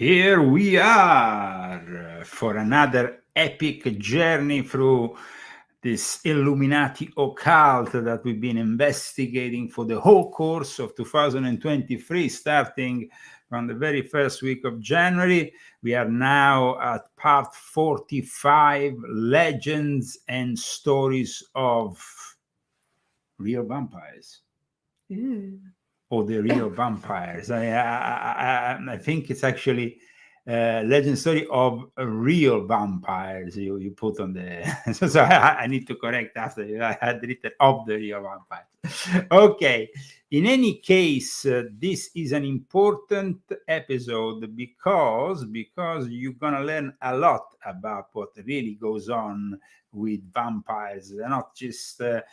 Here we are for another epic journey through this Illuminati occult that we've been investigating for the whole course of 2023, starting from the very first week of January. We are now at part 45, Legends and Stories of Real Vampires. Or the real vampires. I think it's actually legend story of real vampires. You put on the so I need to correct after I had written of the real vampires. Okay. In any case, this is an important episode because you're gonna learn a lot about what really goes on with vampires. They're not just a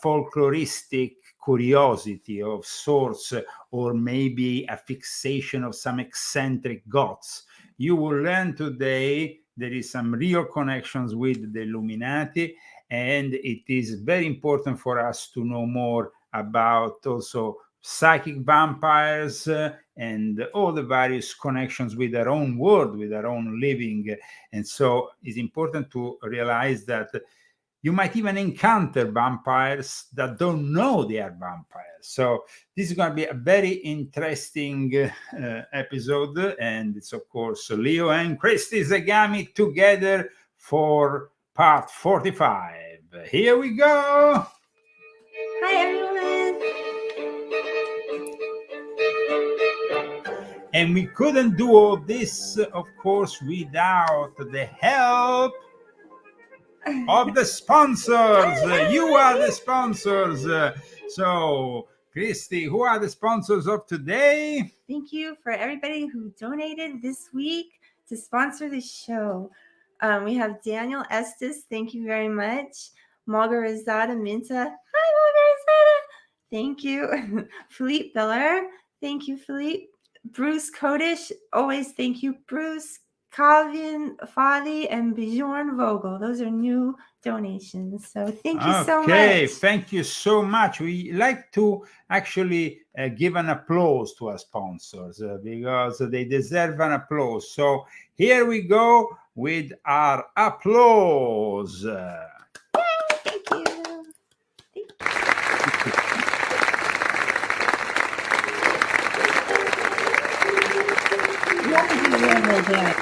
folkloristic curiosity of sorts, or maybe a fixation of some eccentric gods. You will learn today there is some real connections with the Illuminati, and it is very important for us to know more about also psychic vampires and all the various connections with their own world, with their own living. And so it's important to realize that you might even encounter vampires that don't know they are vampires. So this is going to be a very interesting episode. And it's, of course, Leo and Christy Zagami together for part 45. Here we go. Hi, everyone. And we couldn't do all this, of course, without the help of the sponsors. You are the sponsors. So, Christy, who are the sponsors of today? Thank you for everybody who donated this week to sponsor the show. We have Daniel Estes. Thank you very much. Margarizada Minta. Hi, Margarizada. Thank you. Philippe Biller. Thank you, Philippe. Bruce Kodish. Always thank you, Bruce. Calvin Fadi and Bjorn Vogel. Those are new donations. So thank you so much. Okay, thank you so much. We like to actually give an applause to our sponsors because they deserve an applause. So here we go with our applause. Yay, thank you. You have to do the real dance.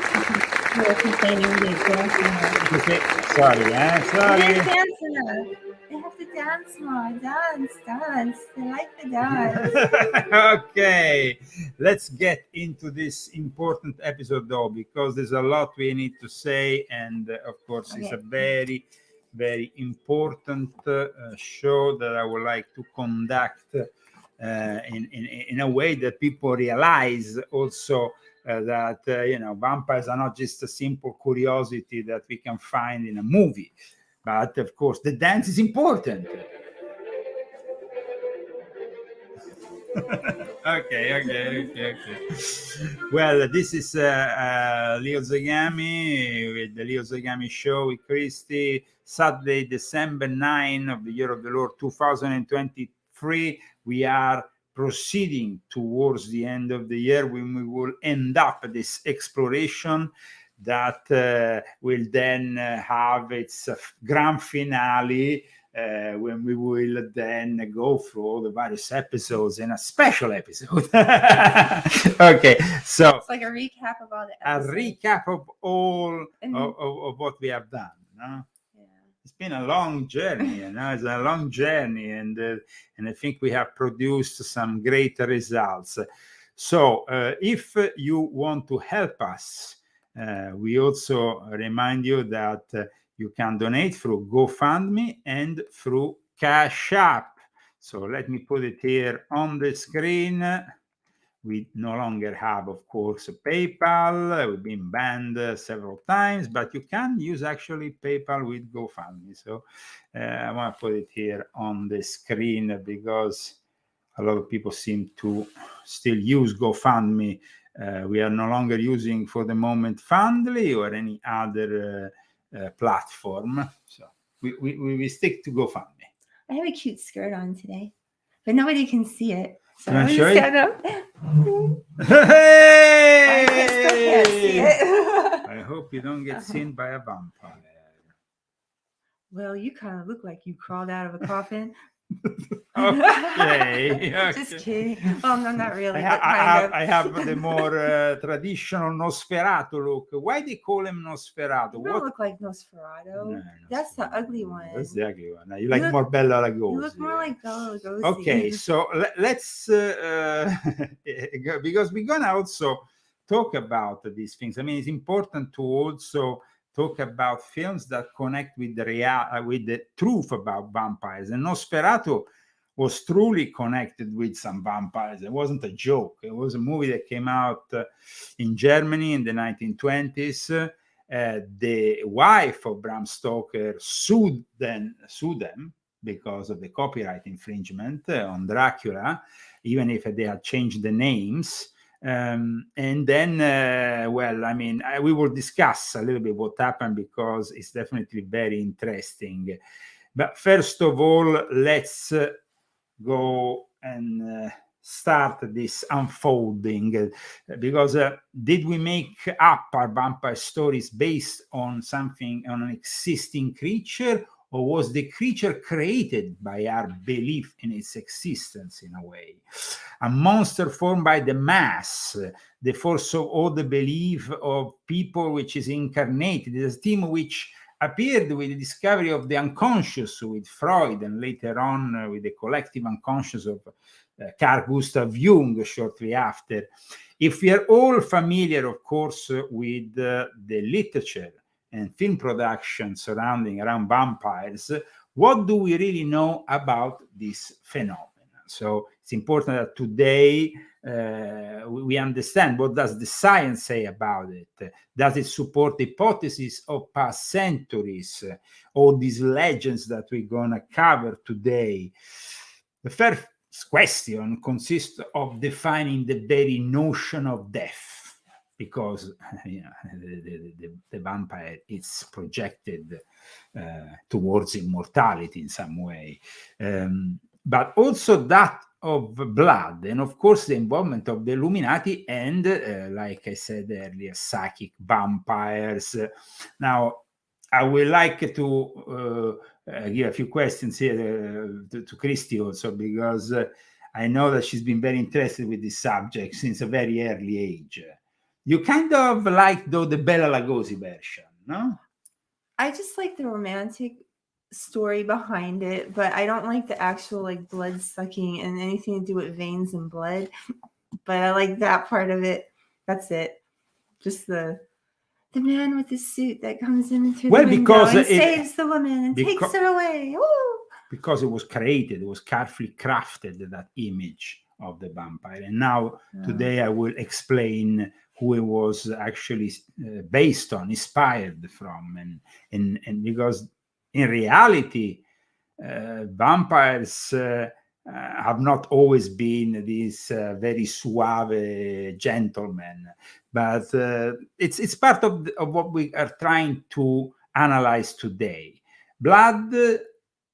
Sorry. Sorry. They didn't dance enough. They have to dance more. Dance. They like the dance. Okay, let's get into this important episode though, because there's a lot we need to say, and of course it's a very, very important show that I would like to conduct in a way that people realize also that vampires are not just a simple curiosity that we can find in a movie, but of course the dance is important. Okay. Well, this is Leo Zagami with the Leo Zagami Show with Christy. Saturday, December 9 of the year of the Lord 2023. We are proceeding towards the end of the year when we will end up this exploration that will then have its grand finale when we will then go through all the various episodes in a special episode. Okay, so it's like a recap of all the episodes. A recap of all of what we have done. No? It's been a long journey, it's a long journey, and I think we have produced some great results. So if you want to help us, we also remind you that you can donate through GoFundMe and through Cash App. So let me put it here on the screen. We no longer have, of course, PayPal. We've been banned several times, but you can use actually PayPal with GoFundMe. So I want to put it here on the screen because a lot of people seem to still use GoFundMe. We are no longer using, for the moment, Fundly or any other platform. So we stick to GoFundMe. I have a cute skirt on today, but nobody can see it. So Can I I'm show stand you? up. I still can't see it. I hope you don't get seen by a vampire. Well, you kind of look like you crawled out of a coffin. Okay. Just kidding. Well, no, not really, I, but kind of. I have the more traditional Nosferatu look. Why they call him Nosferatu? You don't look like Nosferatu. No, That's the ugly one. That's the ugly one. You like more Bella Lugosi. You look more like Bella Lugosi. Okay, so let's because we're gonna also talk about these things. I mean, it's important to also talk about films that connect with the with the truth about vampires. And Nosferatu was truly connected with some vampires. It wasn't a joke. It was a movie that came out in Germany in the 1920s. The wife of Bram Stoker sued them because of the copyright infringement on Dracula, even if they had changed the names. And then, well, I mean, we will discuss a little bit what happened because it's definitely very interesting. But first of all, let's go and start this unfolding because did we make up our vampire stories based on something, on an existing creature, or was the creature created by our belief in its existence in a way? A monster formed by the mass, the force of all the belief of people which is incarnated, is a theme which appeared with the discovery of the unconscious with Freud, and later on with the collective unconscious of Carl Gustav Jung shortly after. If we are all familiar, of course, with the literature and film production surrounding around vampires, what do we really know about this phenomenon? So it's important that today we understand what does the science say about it. Does it support the hypothesis of past centuries? All these legends that we're going to cover today. The first question consists of defining the very notion of death, because the vampire is projected towards immortality in some way, but also that of blood, and of course the involvement of the Illuminati and, like I said earlier, psychic vampires. Now, I would like to give a few questions here to Christy also, because I know that she's been very interested with this subject since a very early age. You kind of like, though, the Bela Lugosi version, no? I just like the romantic story behind it, but I don't like the actual like blood sucking and anything to do with veins and blood. But I like that part of it. That's it. Just the man with the suit that comes in through the window and saves the woman and takes her away. Woo! Because it was created, it was carefully crafted, that image of the vampire. And now today I will explain who it was actually based on, inspired from, and because in reality, vampires have not always been these very suave gentlemen, but it's part of what we are trying to analyze today. Blood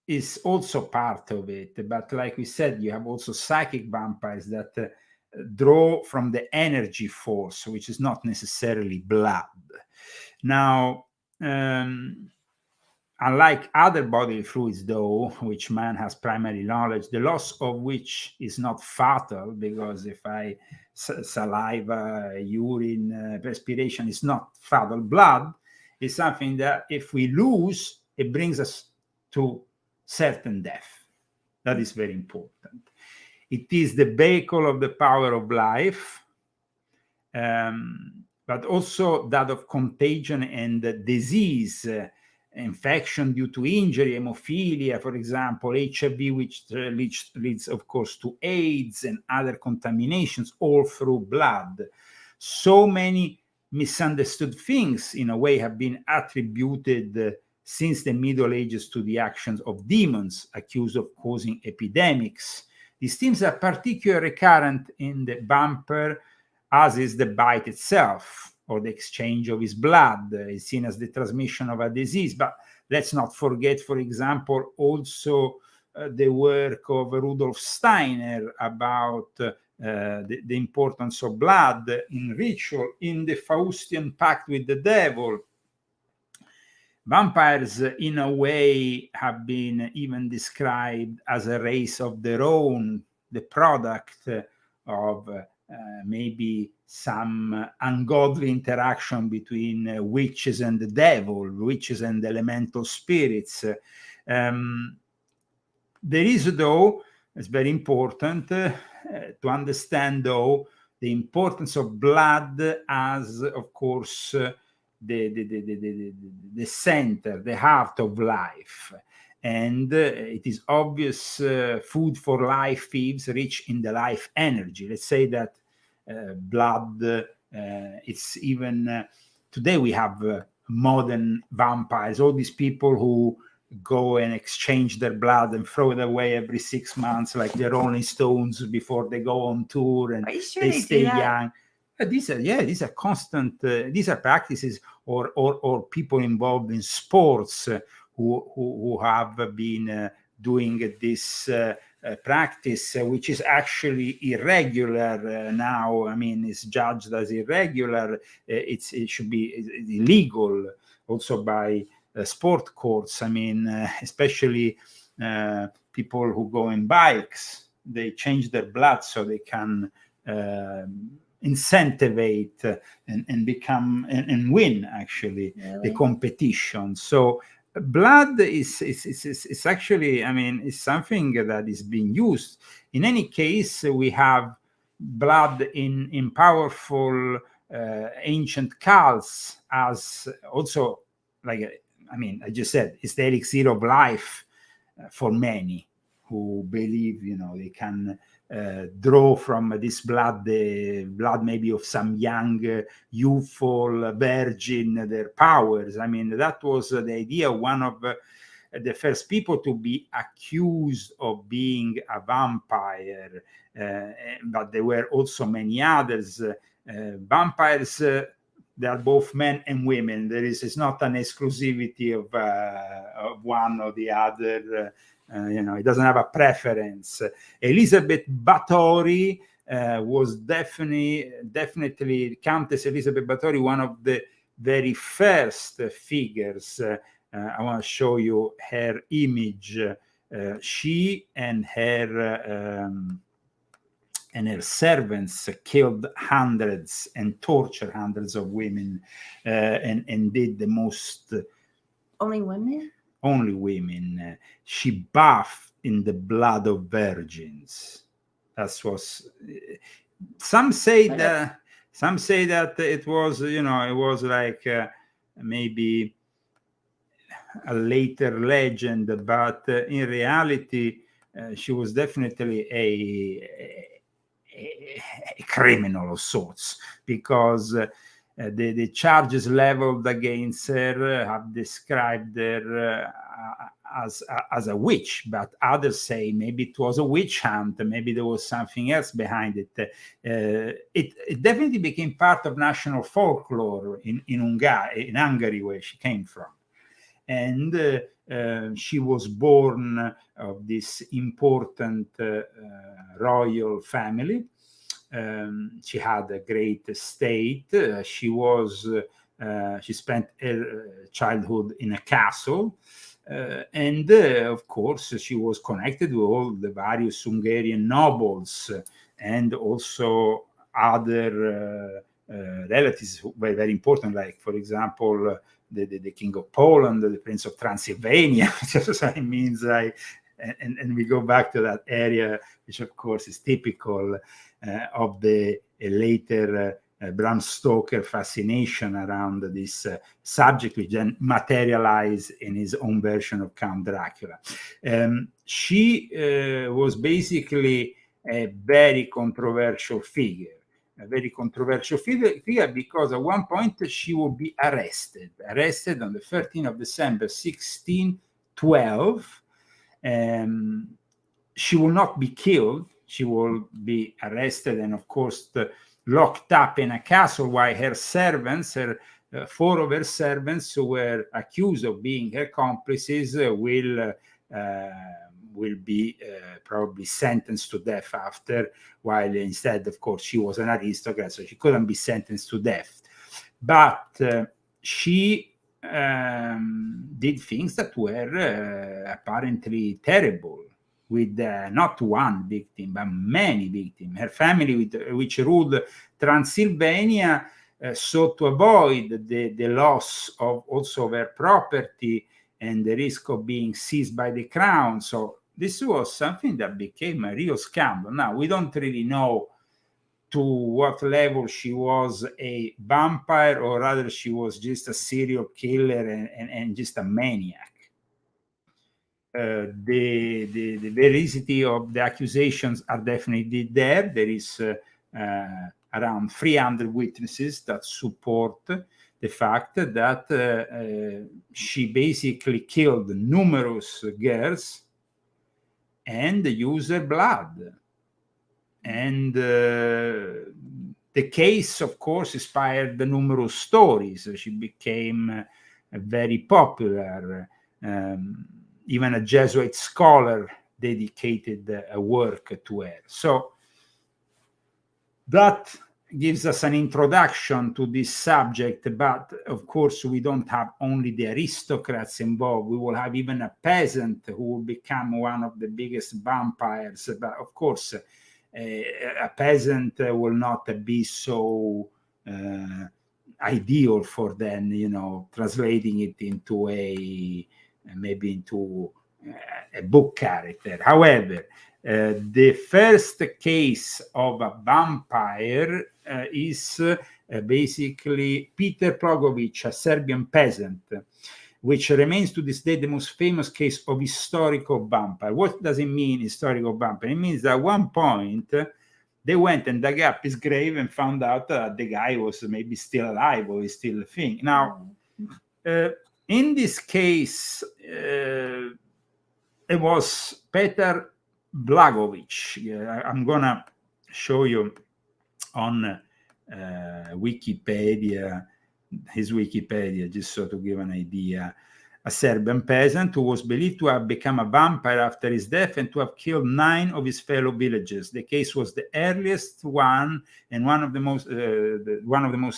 is also part of it, but like we said, you have also psychic vampires that draw from the energy force, which is not necessarily blood. Now, unlike other bodily fluids, though, which man has primary knowledge, the loss of which is not fatal, because if saliva, urine, perspiration is not fatal, blood is something that if we lose, it brings us to certain death. That is very important. It is the vehicle of the power of life, but also that of contagion and disease, infection due to injury, hemophilia, for example, HIV, which leads, of course, to AIDS and other contaminations, all through blood. So many misunderstood things, in a way, have been attributed since the Middle Ages to the actions of demons accused of causing epidemics. These themes are particularly recurrent in the vampire, as is the bite itself, or the exchange of his blood is seen as the transmission of a disease. But let's not forget, for example, also the work of Rudolf Steiner about the importance of blood in ritual, in the Faustian pact with the devil. Vampires, in a way, have been even described as a race of their own, the product of maybe some ungodly interaction between witches and the devil, witches and elemental spirits. There is, though, it's very important to understand, though, the importance of blood as, of course, the center, the heart of life. And it is obvious food for life thieves rich in the life energy. Let's say that blood, it's even, today we have modern vampires, all these people who go and exchange their blood and throw it away every 6 months, like the Rolling Stones before they go on tour, and they stay young. These are constant. These are practices, or people involved in sports who have been doing this practice, which is actually irregular now. I mean, it's judged as irregular. It should be illegal also by sport courts. I mean, especially people who go in bikes, they change their blood so they can incentivate and become and win actually the competition. So blood is actually, I mean, it's something that is being used. In any case, we have blood in powerful ancient cults as also, like, I mean, I just said, it's the elixir of life for many who believe, they can draw from this blood, the blood maybe of some young, youthful virgin, their powers. I mean, that was the idea. One of the first people to be accused of being a vampire, but there were also many others. Vampires, they are both men and women. It's not an exclusivity of one or the other. It doesn't have a preference. Elizabeth Báthory was definitely Countess Elizabeth Báthory, one of the very first figures. I want to show you her image. She and her servants killed hundreds and tortured hundreds of women, and did the most. Only women? Only women. She bathed in the blood of virgins. That was. Some say that it was, it was like maybe a later legend, but in reality, she was definitely a criminal of sorts, because the charges leveled against her have described her as a witch, but others say maybe it was a witch hunt, maybe there was something else behind it. It definitely became part of national folklore in Hungary, where she came from. And she was born of this important royal family. She had a great estate. She spent her childhood in a castle. And of course, she was connected with all the various Hungarian nobles and also other relatives who were very important, like, for example, the King of Poland, the Prince of Transylvania. So it means and we go back to that area, which of course is typical of the later Bram Stoker fascination around this subject, which then materialized in his own version of Count Dracula. She was basically a very controversial figure. A very controversial figure because at one point she will be arrested on the 13th of December, 1612. She will not be killed. She will be arrested and, of course, locked up in a castle, while her servants, four of her servants who were accused of being her accomplices, will will be probably sentenced to death after, while instead, of course, she was an aristocrat, so she couldn't be sentenced to death. But she did things that were apparently terrible, with not one victim, but many victims. Her family, which ruled Transylvania, sought to avoid the loss of also their property and the risk of being seized by the crown. So this was something that became a real scandal. Now, we don't really know to what level she was a vampire, or rather she was just a serial killer and just a maniac. The veracity of the accusations are definitely there. There is around 300 witnesses that support the fact that she basically killed numerous girls and used her blood. And the case, of course, inspired the numerous stories. She became very popular. Even a Jesuit scholar dedicated a work to her. So that gives us an introduction to this subject, but of course we don't have only the aristocrats involved. We will have even a peasant who will become one of the biggest vampires. But of course, a peasant will not be so ideal for them, you know, translating it into maybe into a book character. However, the first case of a vampire is basically Peter Plogovic, a Serbian peasant, which remains to this day the most famous case of historical vampire. What does it mean, historical vampire? It means that at one point they went and dug up his grave and found out that the guy was maybe still alive or is still a thing. Now, in this case, it was Peter Blagovic. I'm gonna show you on Wikipedia, his Wikipedia, just so to give an idea. A Serbian peasant who was believed to have become a vampire after his death and to have killed 9 of his fellow villagers. The case was the earliest one and one of the most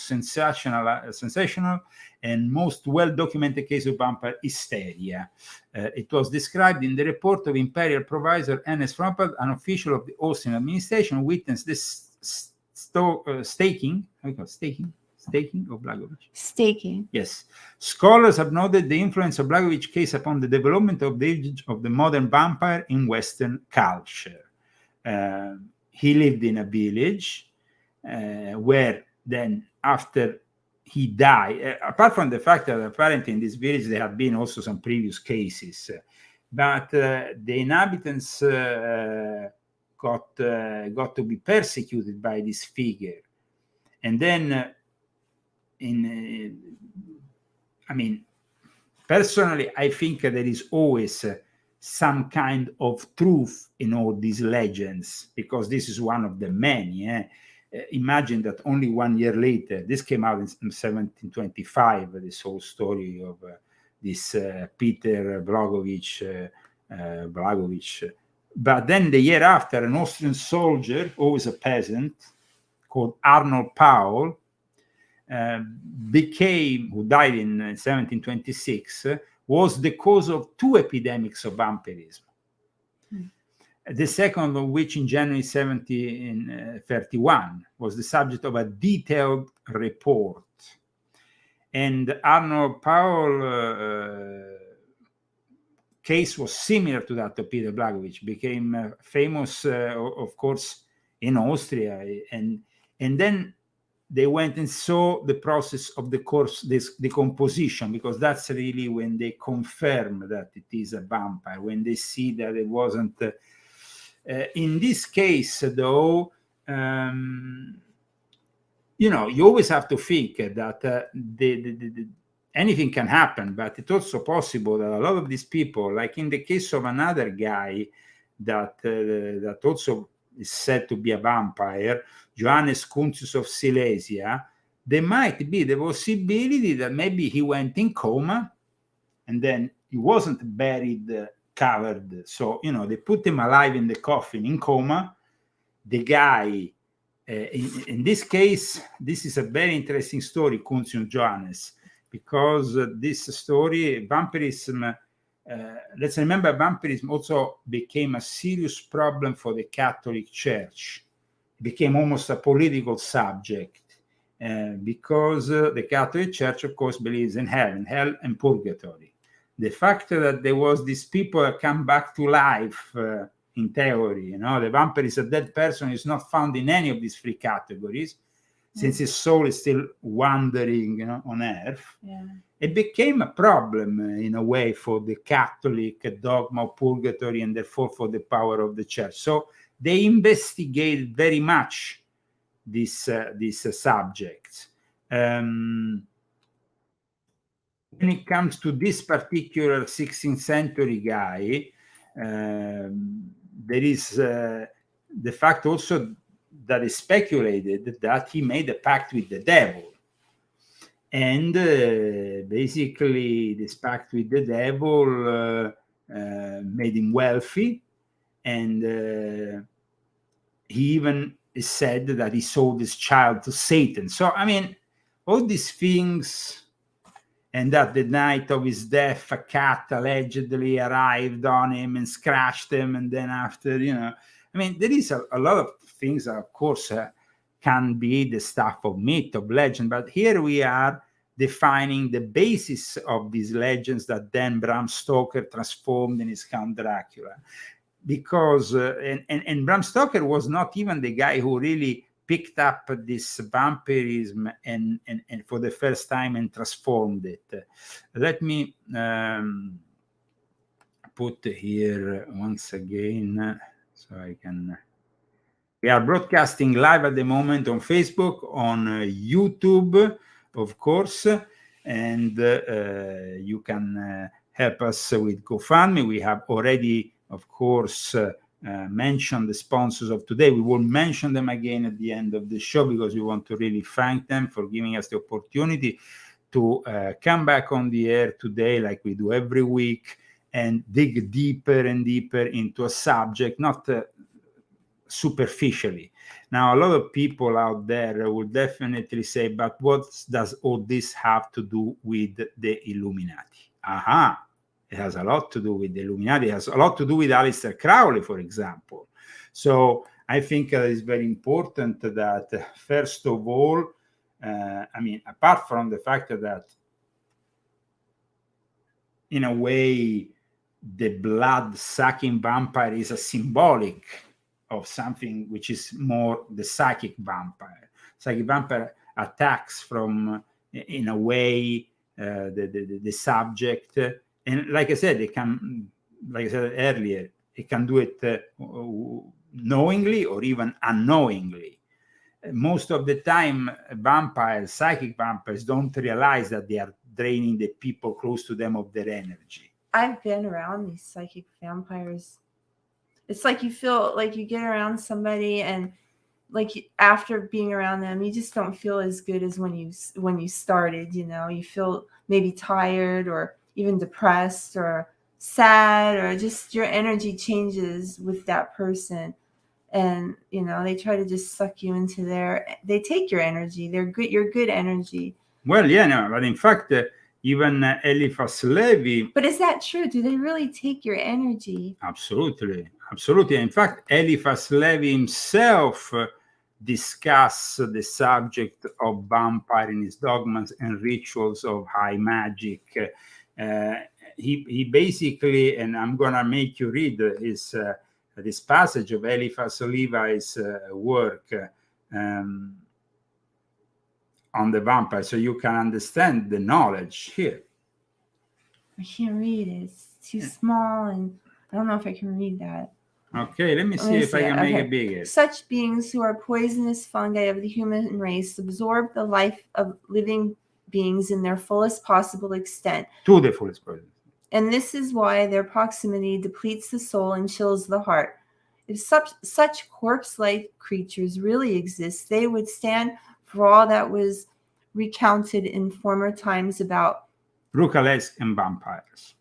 sensational and most well-documented case of vampire hysteria. It was described in the report of Imperial Provisor Ernest Frompel, an official of the Austrian administration, witnessed this staking of Blagovic. Staking. Yes. Scholars have noted the influence of Blagovic's case upon the development of the modern vampire in Western culture. He lived in a village where then after he died, apart from the fact that apparently in this village there have been also some previous cases, but the inhabitants got to be persecuted by this figure. And then personally, I think there is always some kind of truth in all these legends, because this is one of the many. Imagine that only 1 year later, this came out in 1725, this whole story of this Peter Blagovic. But then the year after, an Austrian soldier, always a peasant, called Arnold Paul, who died in 1726, was the cause of 2 epidemics of vampirism. The second of which, in January 1731, was the subject of a detailed report. And Arnold Paul case was similar to that of Peter Blagovic, became famous, of course, in Austria, and then they went and saw the process of the corpse decomposition, because that's really when they confirm that it is a vampire, when they see that it wasn't. In this case, though, you always have to think that anything can happen, but it's also possible that a lot of these people, like in the case of another guy that also is said to be a vampire, Johannes Kuntius of Silesia, there might be the possibility that maybe he went in coma and then he wasn't buried covered. So, they put him alive in the coffin in coma. The guy, in this case, this is a very interesting story, Kunz und Johannes, because this story, vampirism, let's remember, vampirism also became a serious problem for the Catholic Church. It became almost a political subject. Because the Catholic Church, of course, believes in hell and purgatory. The fact that there was these people that come back to life, in theory, the vampire is a dead person, is not found in any of these three categories, since his soul is still wandering, on earth. Yeah. It became a problem in a way for the Catholic dogma of purgatory and therefore for the power of the church. So they investigated very much this subject. When it comes to this particular 16th century guy, there is the fact also that is speculated that he made a pact with the devil. And basically, this pact with the devil made him wealthy, and he even said that he sold his child to Satan. So, all these things, and that the night of his death, a cat allegedly arrived on him and scratched him, and then after, there is a lot of things that, of course, can be the stuff of myth, of legend, but here we are defining the basis of these legends that then Bram Stoker transformed in his Count Dracula. Because and Bram Stoker was not even the guy who really picked up this vampirism and for the first time and transformed it. Let me put here once again so I can. We are broadcasting live at the moment on Facebook, on YouTube, of course, and you can help us with GoFundMe. We have already, of course, mention the sponsors of today. We will mention them again at the end of the show because we want to really thank them for giving us the opportunity to come back on the air today like we do every week and dig deeper and deeper into a subject, not superficially. Now, a lot of people out there will definitely say, but what does all this have to do with the Illuminati? Aha! It has a lot to do with the Illuminati. It has a lot to do with Aleister Crowley, for example. So I think it's very important that, first of all, apart from the fact that, in a way, the blood-sucking vampire is a symbolic of something which is more the psychic vampire. Psychic vampire attacks from, in a way, the subject. And like I said, it can, like I said earlier, it can do it knowingly or even unknowingly. Most of the time, vampires, psychic vampires, don't realize that they are draining the people close to them of their energy. I've been around these psychic vampires. It's like you feel like you get around somebody and like after being around them, you just don't feel as good as when you started, you feel maybe tired or even depressed or sad, or just your energy changes with that person. And, they try to just suck you into they take your energy. They're good. Your good energy. Well, yeah, no, but in fact, even Eliphas Levi. But is that true? Do they really take your energy? Absolutely. Absolutely. In fact, Eliphas Levi himself discuss the subject of vampire in his dogmas and rituals of high magic. He basically, and I'm going to make you read his this passage of Eliphas Levi's work on the vampire, so you can understand the knowledge here. I can't read it. It's too small, and I don't know if I can read that. Okay, let me see if I can make it bigger. Such beings who are poisonous fungi of the human race absorb the life of living beings in their fullest possible extent. To the fullest possible. And this is why their proximity depletes the soul and chills the heart. If such corpse-like creatures really exist, they would stand for all that was recounted in former times about Brucales and vampires.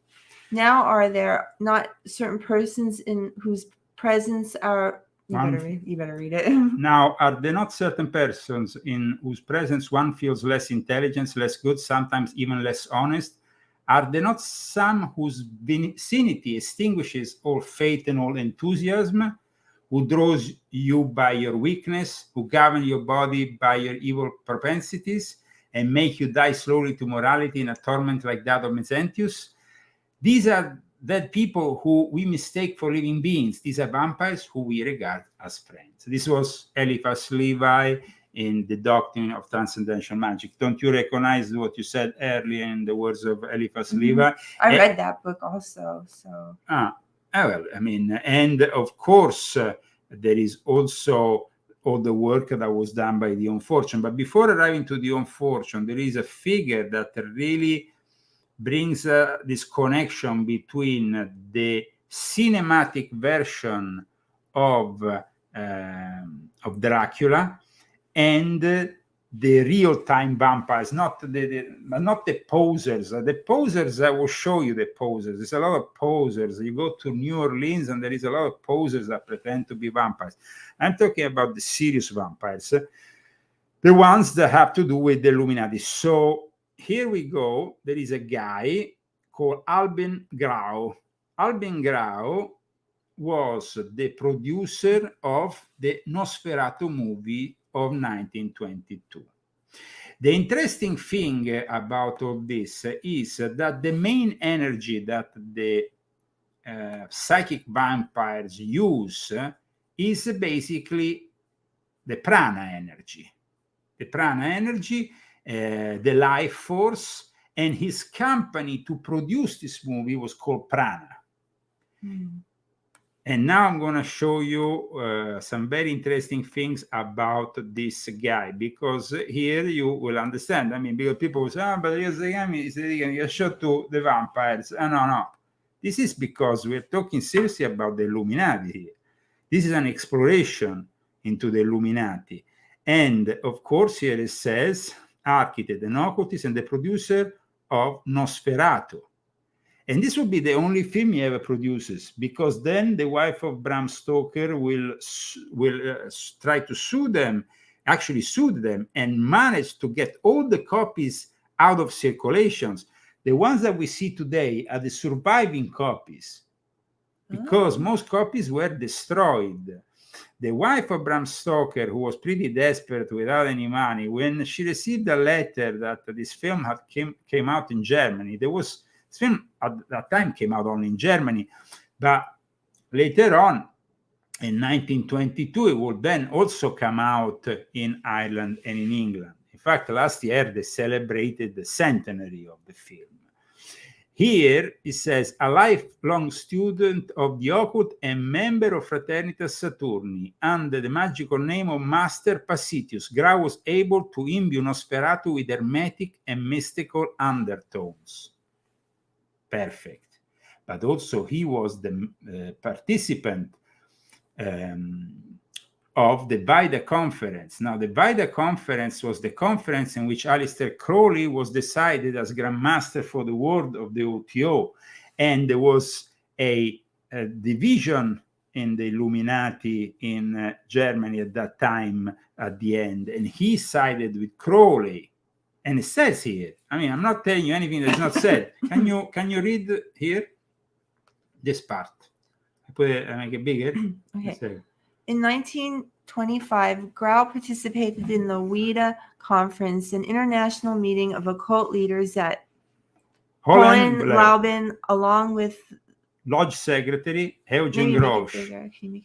Now are there not certain persons in whose presence are you better read it. Now, are there not certain persons in whose presence one feels less intelligence, less good, sometimes even less honest? Are there not some whose vicinity extinguishes all faith and all enthusiasm, who draws you by your weakness, who govern your body by your evil propensities, and make you die slowly to morality in a torment like that of Mezentius? These are dead people who we mistake for living beings. These are vampires who we regard as friends. This was Eliphas Levi in The Doctrine of Transcendental Magic. Don't you recognize what you said earlier in the words of Eliphas Levi? I read that book also. So. Well, I mean, and of course, there is also all the work that was done by the Unfortunate. But before arriving to the Unfortunate, there is a figure that really brings this connection between the cinematic version of Dracula and the real-time vampires, not the posers. The posers, I will show you the posers. There's a lot of posers. You go to New Orleans and there is a lot of posers that pretend to be vampires. I'm talking about the serious vampires, the ones that have to do with the Illuminati. So here we go. There is a guy called Albin Grau. Albin Grau was the producer of the Nosferatu movie of 1922. The interesting thing about all this is that the main energy that the psychic vampires use is basically the prana energy. The prana energy, the life force, and his company to produce this movie was called Prana. And now I'm going to show you some very interesting things about this guy, because here you will understand. I mean, because people will say, but Zagami is a show to the vampires. No. This is because we're talking seriously about the Illuminati here. This is an exploration into the Illuminati. And of course, here it says, architect and occultist and the producer of Nosferatu. And this will be the only film he ever produces, because then the wife of Bram Stoker will try to sue them, actually sued them, and manage to get all the copies out of circulations. The ones that we see today are the surviving copies, because most copies were destroyed. The wife of Bram Stoker, who was pretty desperate without any money, when she received a letter that this film came out in Germany, this film at that time came out only in Germany, but later on, in 1922, it would then also come out in Ireland and in England. In fact, last year, they celebrated the centenary of the film. Here, it says, a lifelong student of the occult and member of Fraternitas Saturni, under the magical name of Master Pasitius, Grau was able to imbue Nosferatu with hermetic and mystical undertones. Perfect. But also, he was the participant of the Vida Conference. Now, the Vida Conference was the conference in which Aleister Crowley was decided as Grand Master for the world of the OTO. And there was a division in the Illuminati in Germany at that time at the end. And he sided with Crowley. And it says here, I mean, I'm not telling you anything that's not said. Can you read here this part? I make it bigger. Okay. In 1925, Grau participated in the Ouida Conference, an international meeting of occult leaders at Hohenlauben, along with Lodge Secretary Eugen Grosch.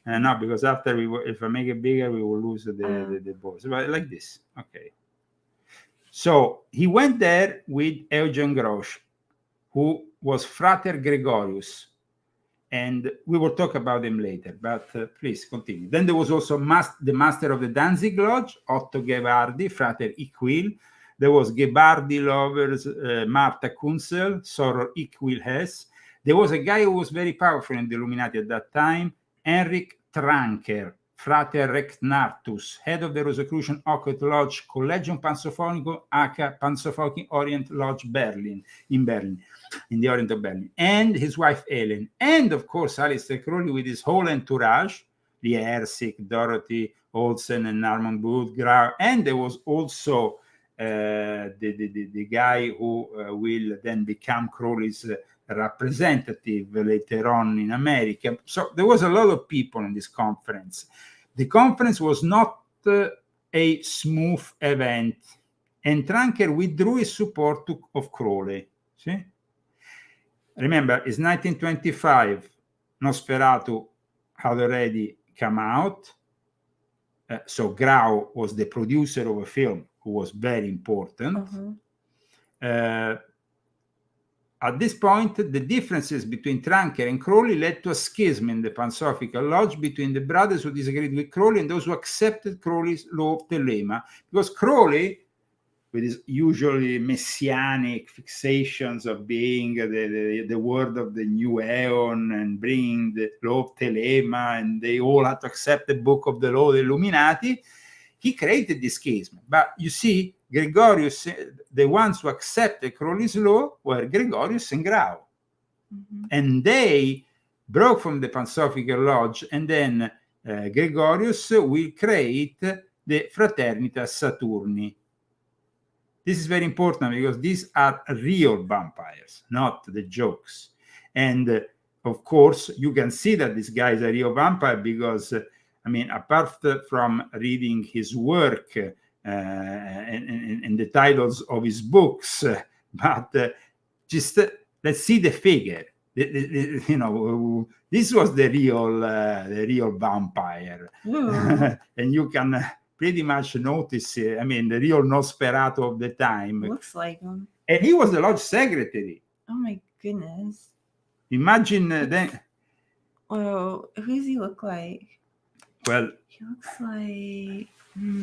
No, because after if I make it bigger, we will lose the boss. But like this, okay. So he went there with Eugen Grosch, who was Frater Gregorius. And we will talk about him later, but please continue. Then there was also the master of the Danzig Lodge, Otto Gebardi, Frater Iquil. There was Gebardi lovers, Martha Kunzel, Soror Iquil Hess. There was a guy who was very powerful in the Illuminati at that time, Henrik Tranker. Frater Rectnatus, head of the Rosicrucian Occult Lodge, Collegium Pansophonicum, aka Pansophonic Orient Lodge, Berlin, in the Orient of Berlin, and his wife Ellen, and of course Aleister Crowley with his whole entourage, Lee Ersick, Dorothy Olsen, and Norman Booth, Grau, and there was also the guy who will then become Crowley's representative later on in America. So there was a lot of people in this conference. The conference was not a smooth event, and Tranker withdrew his support of Crowley. See? Remember, it's 1925. Nosferatu had already come out. So Grau was the producer of a film who was very important. At this point, the differences between Tranker and Crowley led to a schism in the Pansophical Lodge between the brothers who disagreed with Crowley and those who accepted Crowley's law of telema, because Crowley, with his usually messianic fixations of being the word of the new aeon and bringing the law of telema, and they all had to accept the book of the law of the Illuminati, he created this schism. But you see, Gregorius, the ones who accepted Crowley's law were Gregorius and Grau. And they broke from the Pansophical Lodge, and then Gregorius will create the Fraternitas Saturni. This is very important because these are real vampires, not the jokes. And of course, you can see that this guy is a real vampire because, I mean, apart from reading his work and the titles of his books, but just let's see the figure. You know, this was the real vampire, and you can pretty much notice. I mean, the real Nosferatu of the time looks like him, and he was the lodge secretary. Oh my goodness! Imagine then. Oh, who does he look like? Well, he looks like.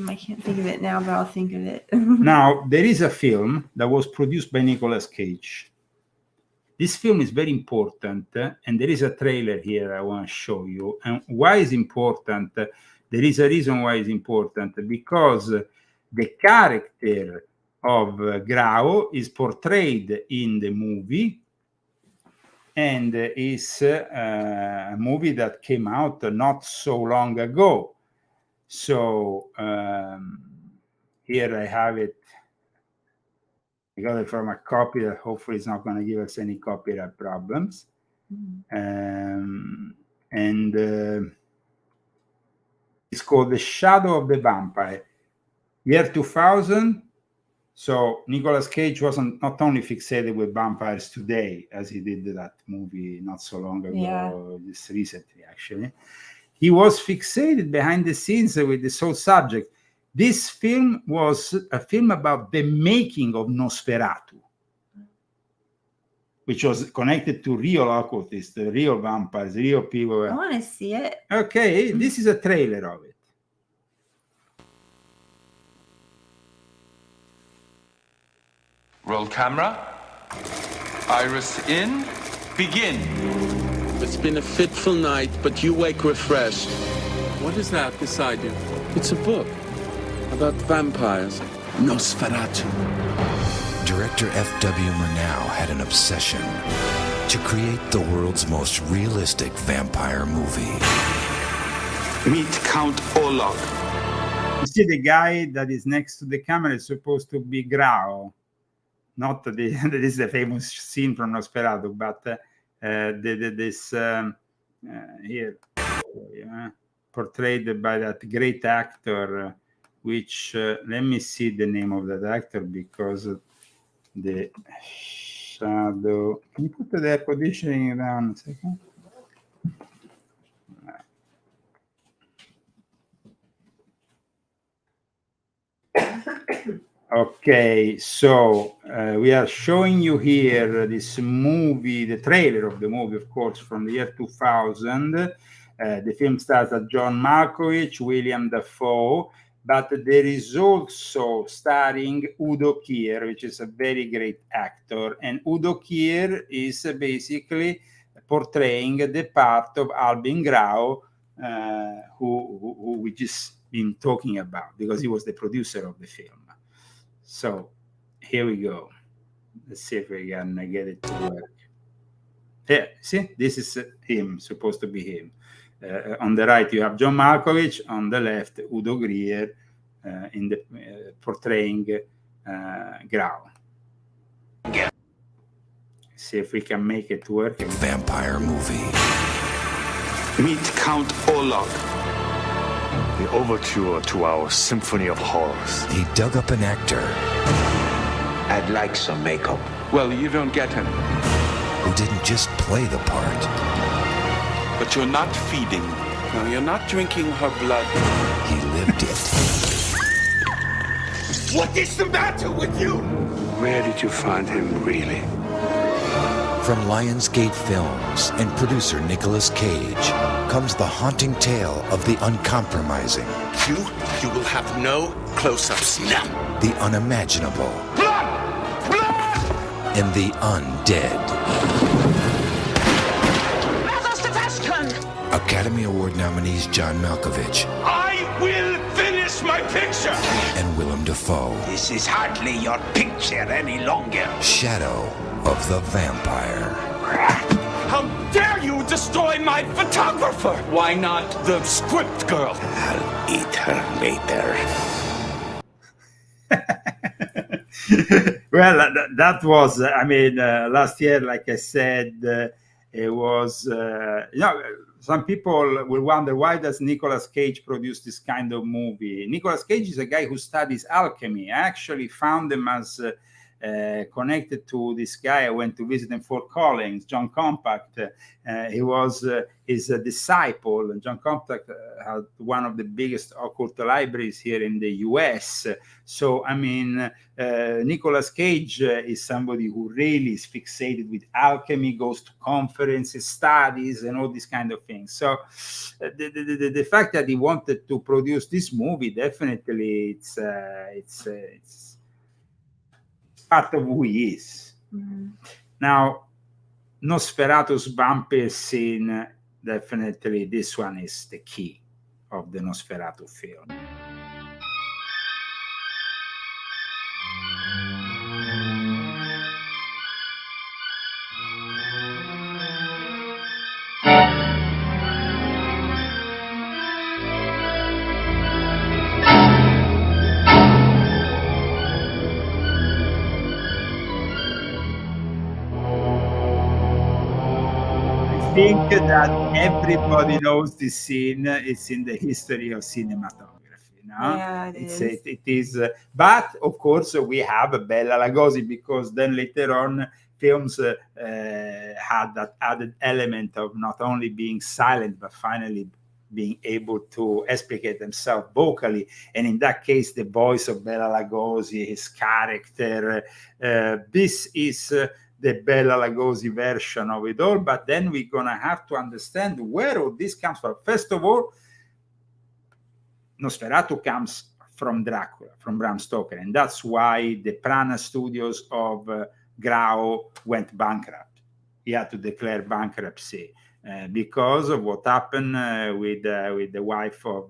I can't think of it now, but I'll think of it. Now, there is a film that was produced by Nicolas Cage. This film is very important, and there is a trailer here I want to show you. And why is important? There is a reason why it's important, because the character of Grau is portrayed in the movie, and is a movie that came out not so long ago. So here I have it. I got it from a copy that hopefully is not going to give us any copyright problems. And it's called The Shadow of the Vampire. Year 2000. So Nicolas Cage wasn't not only fixated with vampires today, as he did that movie not so long ago, just recently actually. He was fixated behind the scenes with this whole subject. This film was a film about the making of Nosferatu, which was connected to real occultists, real vampires, real people. I want to see it. Okay, this is a trailer of it. Roll camera. Iris in. Begin. It's been a fitful night, but you wake refreshed. What is that beside you? It's a book about vampires. Nosferatu. Director F.W. Murnau had an obsession to create the world's most realistic vampire movie. Meet Count Olog. You see the guy that is next to the camera is supposed to be Grau. Not that this is a famous scene from Nosferatu, but this here portrayed by that great actor, which let me see the name of that actor, because the shadow. Can you put the air conditioning down a second? Okay, so we are showing you here this movie, the trailer of the movie, of course, from the year 2000. The film stars at John Malkovich, William Dafoe, but there is also starring Udo Kier, which is a very great actor. And Udo Kier is basically portraying the part of Albin Grau, who we just been talking about, because he was the producer of the film. So here we go. Let's see if we can get it to work. Yeah, see, this is him, supposed to be him. On the right, you have John Malkovich. On the left, Udo Grier, in the portraying Grau. See if we can make it work. Vampire movie. Meet Count Olog. The overture to our Symphony of Horrors. He dug up an actor I'd like some makeup. Well, you don't get any. who didn't just play the part. But you're not feeding. No, you're not drinking her blood. He lived it. What is the matter with you? Where did you find him, really? From Lionsgate Films and producer Nicolas Cage comes the haunting tale of the uncompromising, You will have no close-ups now. the unimaginable, Blood! Blood! and the undead. Academy Award nominees John Malkovich I will finish my picture! and Willem Dafoe. This is hardly your picture any longer. Shadow of the Vampire. How dare you destroy my photographer? Why not the script girl? I'll eat her later. Well, that was, last year, like I said, it was, some people will wonder, why does Nicolas Cage produce this kind of movie? Nicolas Cage is a guy who studies alchemy. I actually found him as connected to this guy. I went to visit in Fort Collins, John Compact. He was his disciple. John Compact had one of the biggest occult libraries here in the US. So, Nicolas Cage is somebody who really is fixated with alchemy, goes to conferences, studies, and all these kind of things. So the fact that he wanted to produce this movie, definitely it's part of who he is. Mhm. Now, Nosferatu's vampire scene, definitely this one is the key of the Nosferatu film. I think that everybody knows this scene. It's in the history of cinematography. No? Yeah, It is. But of course, we have Bela Lugosi, because then later on, films had that added element of not only being silent, but finally being able to explicate themselves vocally. And in that case, the voice of Bela Lugosi, his character, this is the Bela Lugosi version of it all. But then we're going to have to understand where all this comes from. First of all, Nosferatu comes from Dracula, from Bram Stoker. And that's why the Prana Studios of Grau went bankrupt. He had to declare bankruptcy because of what happened with the wife of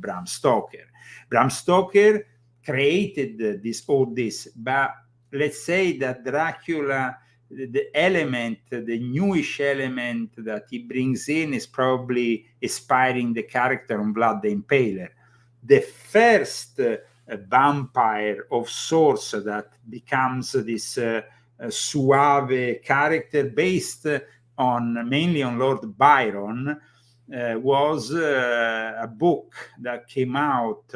Bram Stoker. Bram Stoker created all this, but let's say that Dracula, the element, the newish element that he brings in is probably inspiring the character on Vlad the Impaler. The first vampire of sorts that becomes this suave character based mainly on Lord Byron was a book that came out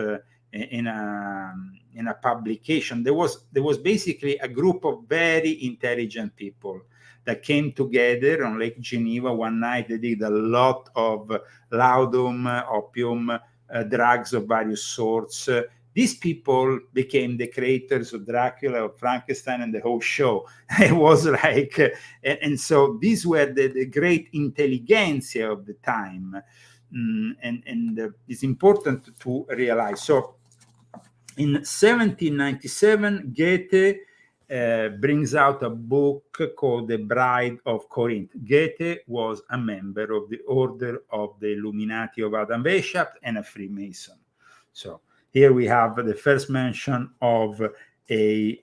in a publication. There was basically a group of very intelligent people that came together on Lake Geneva one night. They did a lot of laudanum, opium, drugs of various sorts. These people became the creators of Dracula, of Frankenstein, and the whole show. It was like, and so these were the great intelligentsia of the time. And it's important to realize. So in 1797, Goethe brings out a book called The Bride of Corinth. Goethe was a member of the Order of the Illuminati of Adam Weishaupt and a Freemason. So here we have the first mention of a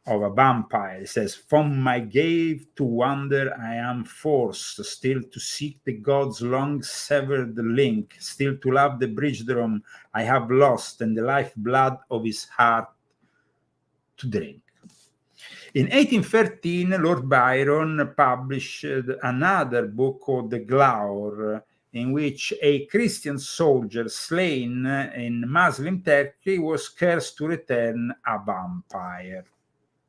vampire. It says, "From my cave to wander I am forced, still to seek the gods' long severed link, still to love the bridegroom I have lost, and the lifeblood of his heart to drink." In 1813, Lord Byron published another book called The Glaur, in which a Christian soldier slain in Muslim Turkey was cursed to return a vampire.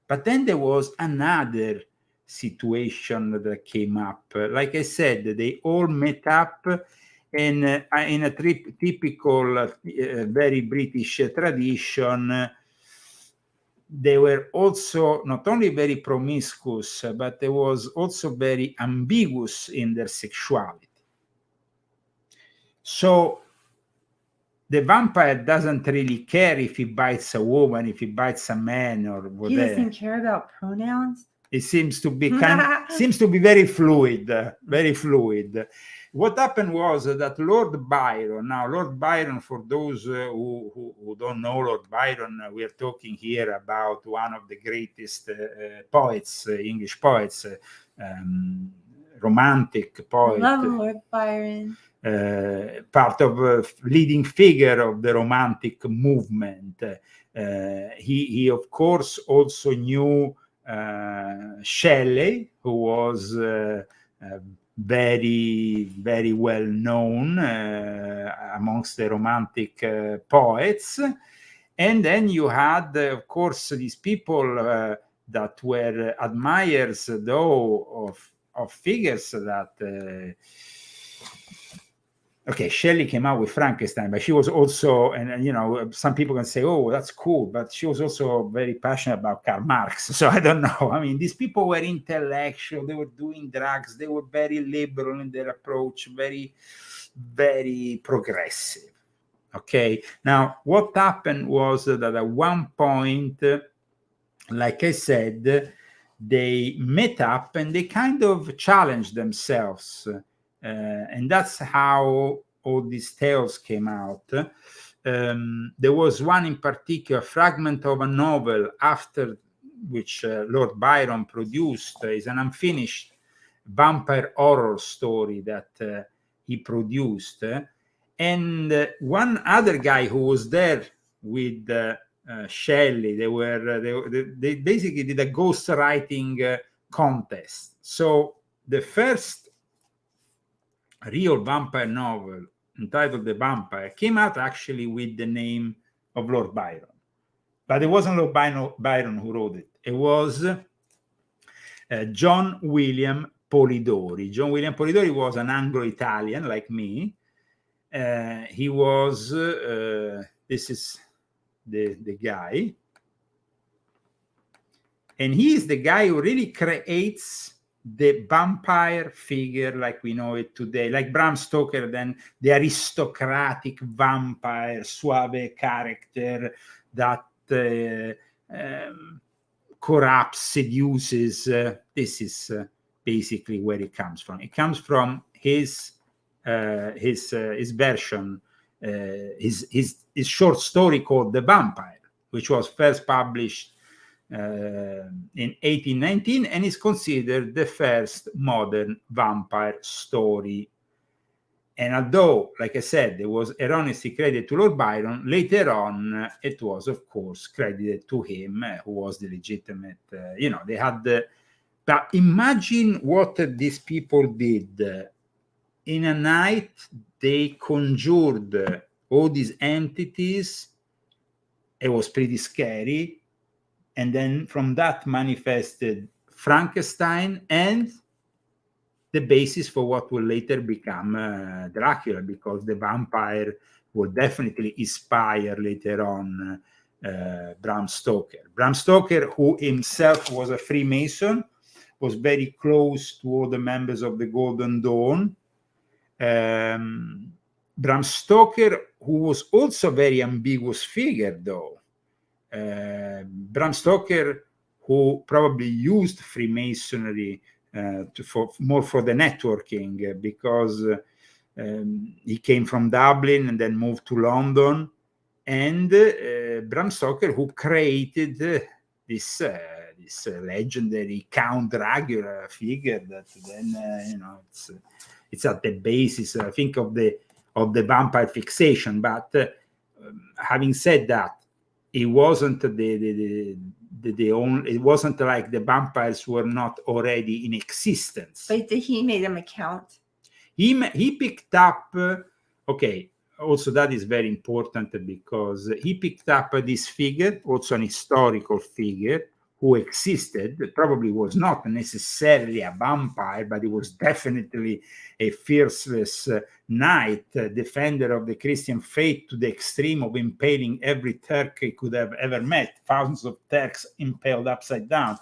But then there was another situation that came up. Like I said, they all met up in a typical, very British tradition. They were also not only very promiscuous, but they was also very ambiguous in their sexuality. So the vampire doesn't really care if he bites a woman, if he bites a man, or whatever. He doesn't care about pronouns. It seems to be very fluid, very fluid. What happened was that Lord Byron, now Lord Byron, for those who don't know Lord Byron, we are talking here about one of the greatest poets, English poets, romantic poet. I love Lord Byron. Part of leading figure of the Romantic movement. He of course also knew Shelley, who was very, very well known amongst the Romantic poets. And then you had, of course, these people that were admirers, though, of figures that. Okay, Shelley came out with Frankenstein, but she was also, and you know, some people can say, "Oh, that's cool," but she was also very passionate about Karl Marx. So I don't know. I mean, these people were intellectual. They were doing drugs. They were very liberal in their approach. Very, very progressive. Okay. Now, what happened was that at one point, like I said, they met up and they kind of challenged themselves. And that's how all these tales came out. There was one in particular, fragment of a novel after which Lord Byron produced. Is an unfinished vampire horror story that he produced. And one other guy who was there with Shelley, they basically did a ghost writing contest. So the first real vampire novel entitled The Vampire came out actually with the name of Lord Byron, but it wasn't Lord Byron who wrote it. It was John William Polidori. John William Polidori was an Anglo-Italian like me. He was this is the guy, and he is the guy who really creates the vampire figure like we know it today, like Bram Stoker, then the aristocratic vampire, suave character that corrupts, seduces. This is basically where it comes from. It comes from his version, his short story called The Vampire, which was first published in 1819 and is considered the first modern vampire story. And although, like I said, there was erroneously credited to Lord Byron, later on it was, of course, credited to him, who was the legitimate, they had the. But imagine what these people did. In a night, they conjured all these entities. It was pretty scary. And then from that manifested Frankenstein and the basis for what will later become Dracula, because the vampire will definitely inspire later on Bram Stoker. Bram Stoker, who himself was a Freemason, was very close to all the members of the Golden Dawn. Bram Stoker, who was also a very ambiguous figure, though. Bram Stoker, who probably used Freemasonry for the networking, because he came from Dublin and then moved to London, and Bram Stoker, who created this legendary Count Dracula figure that then it's at the basis, I think, of the vampire fixation. But having said that, it wasn't the only. It wasn't like the vampires were not already in existence. But he made them a count. He picked up. Okay. Also, that is very important, because he picked up this figure, also an historical figure, who existed. Probably was not necessarily a vampire, but he was definitely a fearless knight, defender of the Christian faith to the extreme of impaling every Turk he could have ever met. Thousands of Turks impaled upside down.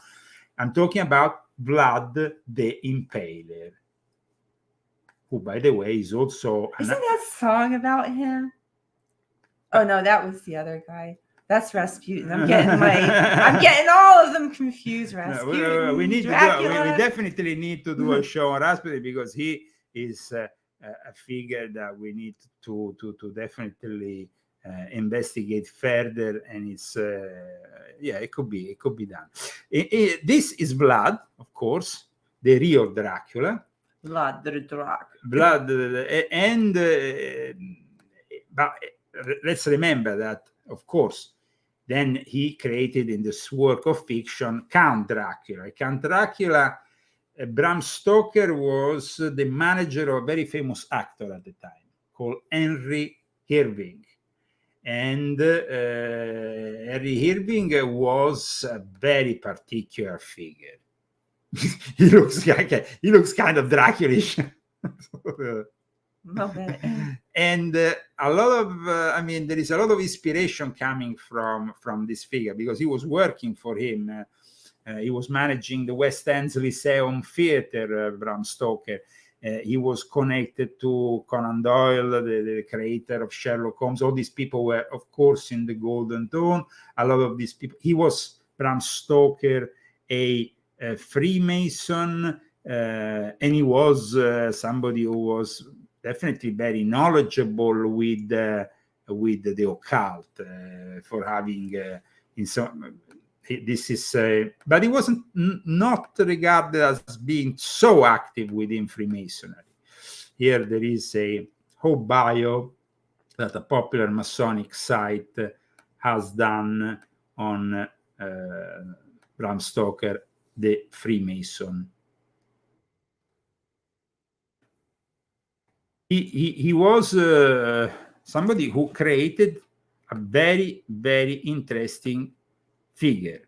I'm talking about Vlad the Impaler, who, by the way, is also... Isn't that song about him? Oh, no, that was the other guy. That's Rasputin. I'm getting all of them confused. Rasputin, no, we definitely need to do a show on Rasputin, because he is a figure that we need to definitely investigate further, and it's it could be done. This is Vlad, of course, the real Dracula. Vlad the Dracula. But let's remember that, of course, then he created in this work of fiction Count Dracula. Count Dracula, Bram Stoker was the manager of a very famous actor at the time called Henry Irving. And Henry Irving was a very particular figure. he looks kind of Dracula-ish. And a lot of there is a lot of inspiration coming from this figure, because he was working for him. He was managing the West End's Lyceum Theatre, Bram Stoker. He was connected to Conan Doyle, the creator of Sherlock Holmes. All these people were, of course, in the Golden Dawn. A lot of these people. He was, Bram Stoker, a Freemason, and he was somebody who was definitely very knowledgeable with the occult, for having in some. This is, but he wasn't not regarded as being so active within Freemasonry. Here there is a whole bio that a popular Masonic site has done on Bram Stoker, the Freemason. He was somebody who created a very, very interesting figure,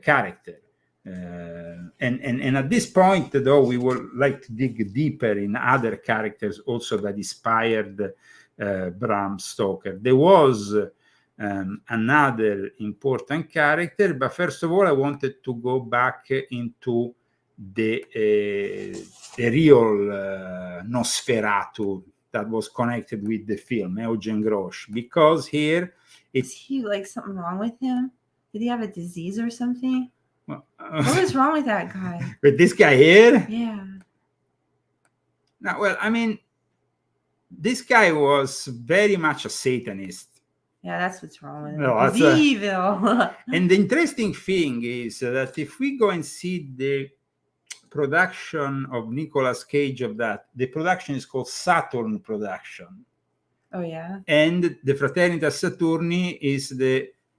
character. And at this point, though, we would like to dig deeper in other characters also that inspired Bram Stoker. There was another important character, but first of all, I wanted to go back into the real Nosferatu that was connected with the film, Eugen Grosch, because here is he like something wrong with him? Did he have a disease or something? What was wrong with that guy? With this guy here? Yeah. No, well, I mean, this guy was very much a Satanist. Yeah, that's what's wrong with him. No, He's evil. And the interesting thing is that if we go and see the production of Nicolas Cage of that, the production is called Saturn Production. Oh, yeah. And the Fraternitas Saturni is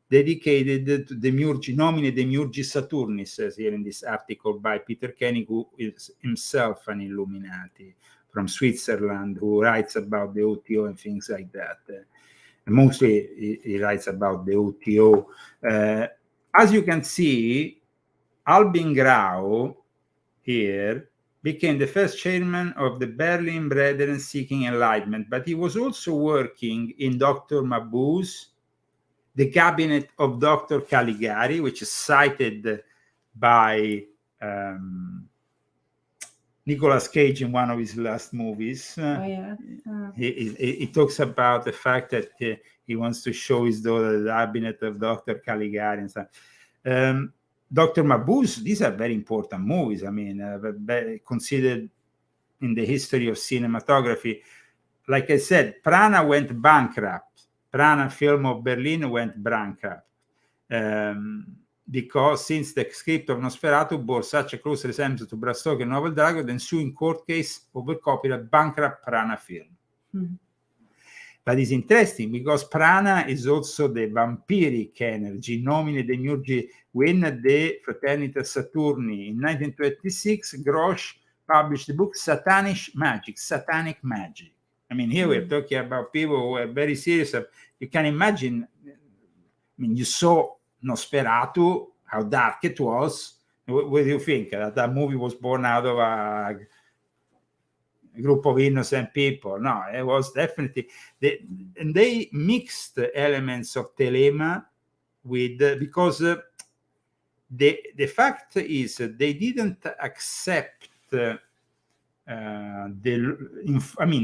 dedicated to Demiurgi, nomine Demiurgi Saturnis, says here in this article by Peter Koenig, who is himself an Illuminati from Switzerland, who writes about the OTO and things like that. Mostly he writes about the OTO. As you can see, Albin Grau here became the first chairman of the Berlin Brethren Seeking Enlightenment, but he was also working in Dr. Mabuse, the cabinet of Dr. Caligari, which is cited by Nicolas Cage in one of his last movies. Oh yeah. He talks about the fact that he wants to show his daughter the cabinet of Dr. Caligari and stuff. Dr. Mabuse, these are very important movies. I mean, considered in the history of cinematography. Like I said, Prana went bankrupt. Prana Film of Berlin went bankrupt. Because since the script of Nosferatu bore such a close resemblance to Bram Stoker's novel Dracula, the ensuing court case over copyright bankrupt Prana Film. Mm-hmm. But it's interesting because Prana is also the vampiric energy, nomine demiurgi, when the Fraternity Saturni in 1926, Grosch published the book Satanic Magic. I mean, here we're talking about people who are very serious. You can imagine, I mean, you saw Nosferatu, how dark it was. What do you think? That movie was born out of a group of innocent people? No, it was definitely... and they mixed elements of Thelema with... because the fact is they didn't accept... they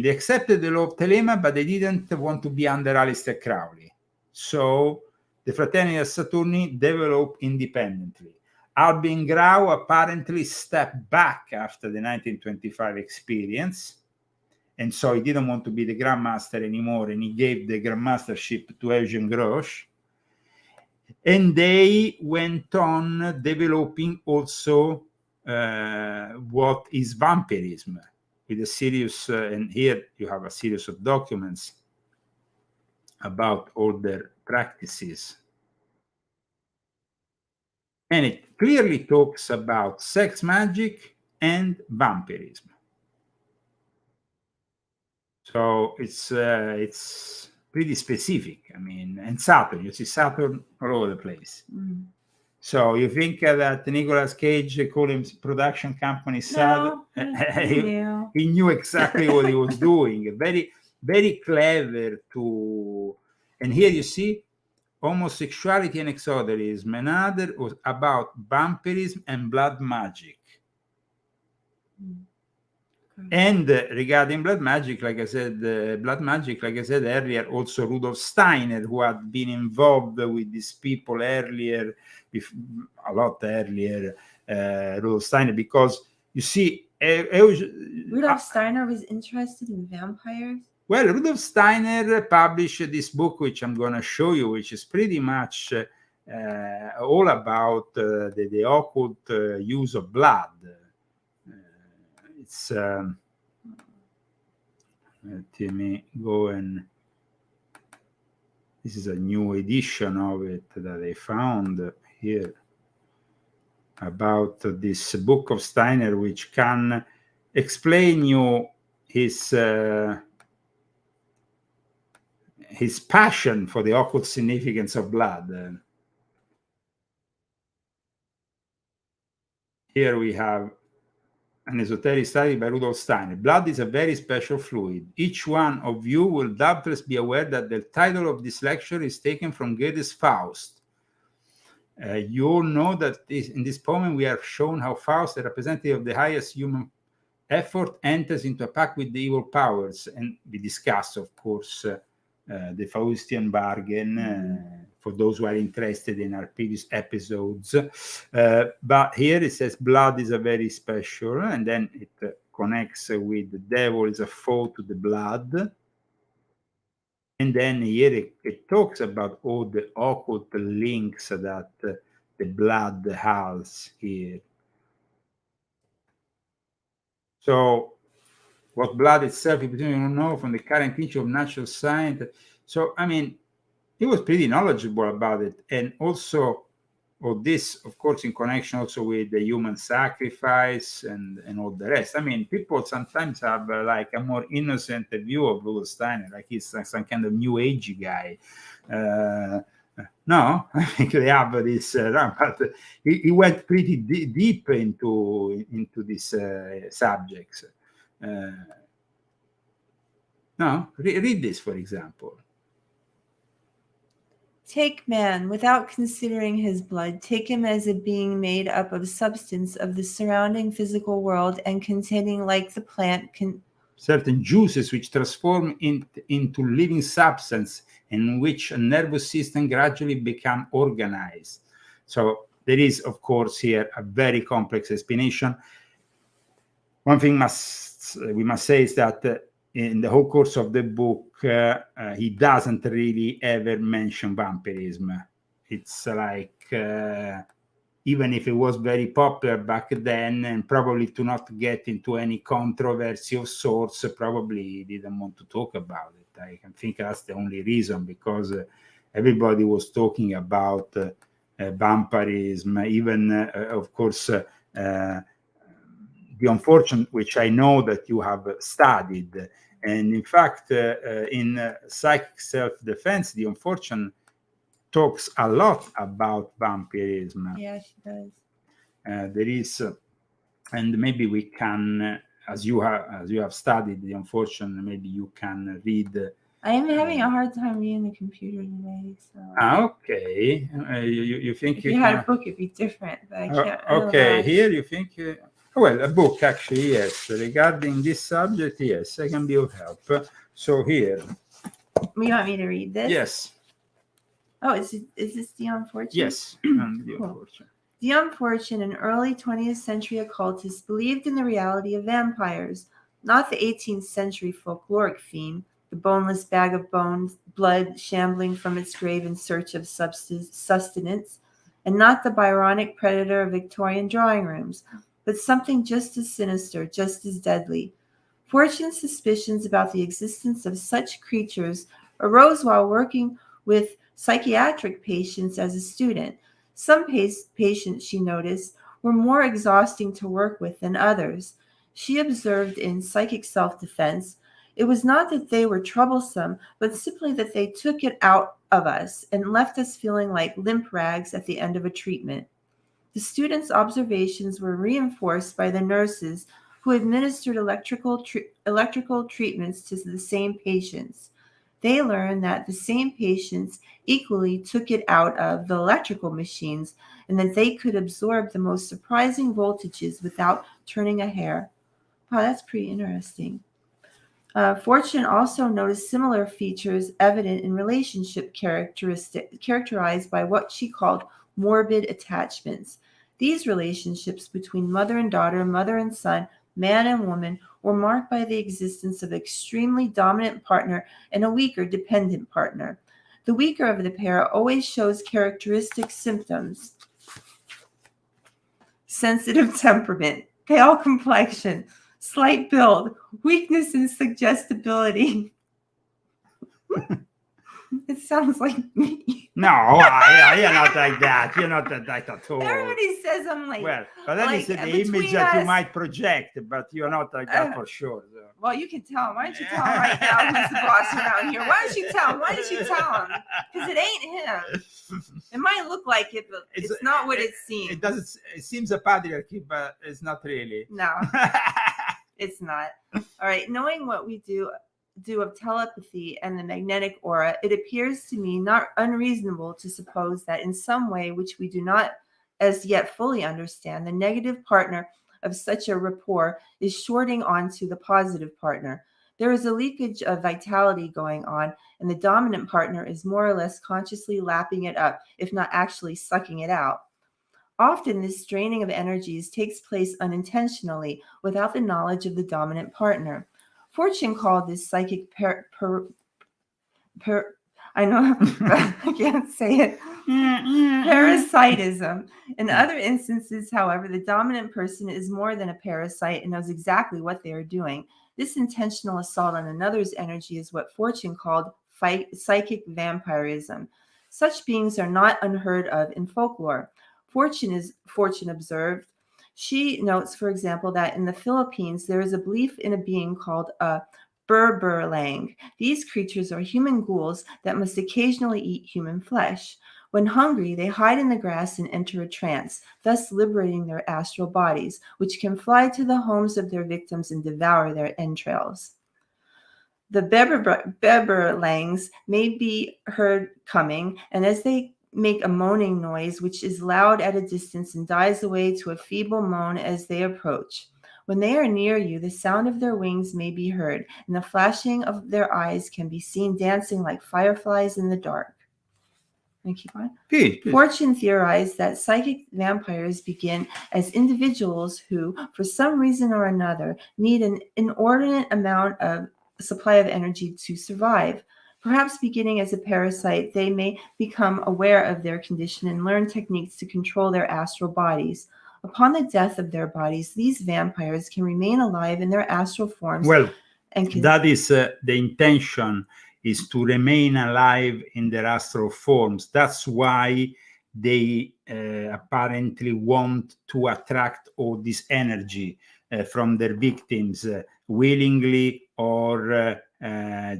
accepted the law of Thelema, but they didn't want to be under Aleister Crowley. So the Fraternity Saturni developed independently. Albin Grau apparently stepped back after the 1925 experience, and so he didn't want to be the Grandmaster anymore, and he gave the Grandmastership to Eugene Grosch. And they went on developing also what is vampirism, with a series, and here you have a series of documents about all their practices. And it clearly talks about sex magic and vampirism. So it's pretty specific. I mean, and Saturn, you see Saturn all over the place. Mm. So you think that Nicolas Cage called him production company Saturn? No, he knew exactly what he was doing. Very, very clever to... And here you see homosexuality and exoterism. Another was about vampirism and blood magic. And regarding blood magic, like I said earlier, also Rudolf Steiner, who had been involved with these people earlier, a lot earlier, Rudolf Steiner, because you see, Rudolf Steiner was interested in vampires. Well, Rudolf Steiner published this book, which I'm going to show you, which is pretty much all about the occult use of blood. It's let me go and... This is a new edition of it that I found here about this book of Steiner, which can explain you his passion for the occult significance of blood. Here we have an esoteric study by Rudolf Steiner. Blood is a very special fluid. Each one of you will doubtless be aware that the title of this lecture is taken from Goethe's Faust. You all know that in this poem we have shown how Faust, the representative of the highest human effort, enters into a pact with the evil powers. And we discuss, of course, the Faustian bargain, for those who are interested in our previous episodes. But here it says blood is a very special, and then it connects with the devil is a foe to the blood. And then here it talks about all the occult links that the blood has here. So what blood itself, if you don't know from the current teaching of natural science. So, I mean, he was pretty knowledgeable about it. And also, this, of course, in connection also with the human sacrifice and all the rest. I mean, people sometimes have like a more innocent view of Rudolf Steiner, like he's some kind of new age guy. No, I think they have this, but he went pretty deep into these subjects. No, read this, for example. Take man without considering his blood. Take him as a being made up of substance of the surrounding physical world and containing, like the plant, certain juices which transform into living substance, in which a nervous system gradually become organized. So there is, of course, here a very complex explanation. One thing we must say is that in the whole course of the book, he doesn't really ever mention vampirism. It's like, even if it was very popular back then, and probably to not get into any controversy of sorts, probably didn't want to talk about it. I can think that's the only reason, because everybody was talking about vampirism, even, of course, the unfortunate, which I know that you have studied. And in fact, in psychic self-defense, the unfortunate talks a lot about vampirism. Yeah, she does. There is, and maybe we can, as you have studied the unfortunate, maybe you can read. I am having a hard time reading the computer today. So. Okay. You think if you had a book, it'd be different, but I can't. Okay, here you think. Well, a book actually, yes. Regarding this subject, yes, I can be of help. So here. You want me to read this? Yes. Oh, is this the unfortunate? Yes, the unfortunate. The unfortunate, an early 20th century occultist, believed in the reality of vampires, not the 18th century folkloric fiend, the boneless bag of bones, blood shambling from its grave in search of sustenance, and not the Byronic predator of Victorian drawing rooms, but something just as sinister, just as deadly. Fortune's suspicions about the existence of such creatures arose while working with psychiatric patients as a student. Some patients, she noticed, were more exhausting to work with than others. She observed in Psychic Self-Defense, it was not that they were troublesome, but simply that they took it out of us and left us feeling like limp rags at the end of a treatment. The students' observations were reinforced by the nurses who administered electrical treatments to the same patients. They learned that the same patients equally took it out of the electrical machines and that they could absorb the most surprising voltages without turning a hair. Wow, that's pretty interesting. Fortune also noticed similar features evident in relationship characterized by what she called morbid attachments. These relationships between mother and daughter, mother and son, man and woman were marked by the existence of an extremely dominant partner and a weaker dependent partner. The weaker of the pair always shows characteristic symptoms: sensitive temperament, pale complexion, slight build, weakness and suggestibility. It sounds like me. No, you're not like that. You're not like that at all. Everybody says I'm like. Well, but that like, is the image that you might project, but you're not like that for sure. So. Well, you can tell him. Why don't you tell him right now who's the boss around here? Why don't you tell him? Why don't you tell him? Because it ain't him. It might look like it, but it's not what it seems. It doesn't. It seems a patriarchy, but it's not really. No, it's not. All right. Knowing what we do of telepathy and the magnetic aura, it appears to me not unreasonable to suppose that in some way which we do not as yet fully understand, the negative partner of such a rapport is shorting onto the positive partner. There is a leakage of vitality going on, and the dominant partner is more or less consciously lapping it up, if not actually sucking it out. Often this draining of energies takes place unintentionally, without the knowledge of the dominant partner. Fortune called this psychic I know I can't say it. Parasitism. In other instances, however, the dominant person is more than a parasite and knows exactly what they are doing. This intentional assault on another's energy is what Fortune called psychic vampirism. Such beings are not unheard of in folklore. Fortune observed. She notes, for example, that in the Philippines, there is a belief in a being called a berberlang. These creatures are human ghouls that must occasionally eat human flesh. When hungry, they hide in the grass and enter a trance, thus liberating their astral bodies, which can fly to the homes of their victims and devour their entrails. The Beberlangs may be heard coming, and as they make a moaning noise, which is loud at a distance and dies away to a feeble moan as they approach. When they are near you, the sound of their wings may be heard, and the flashing of their eyes can be seen dancing like fireflies in the dark. Can I keep on? Sì, sì. Fortune theorized that psychic vampires begin as individuals who, for some reason or another, need an inordinate amount of supply of energy to survive. Perhaps beginning as a parasite, they may become aware of their condition and learn techniques to control their astral bodies. Upon the death of their bodies, these vampires can remain alive in their astral forms. Well, and that is the intention, is to remain alive in their astral forms. That's why they apparently want to attract all this energy from their victims willingly or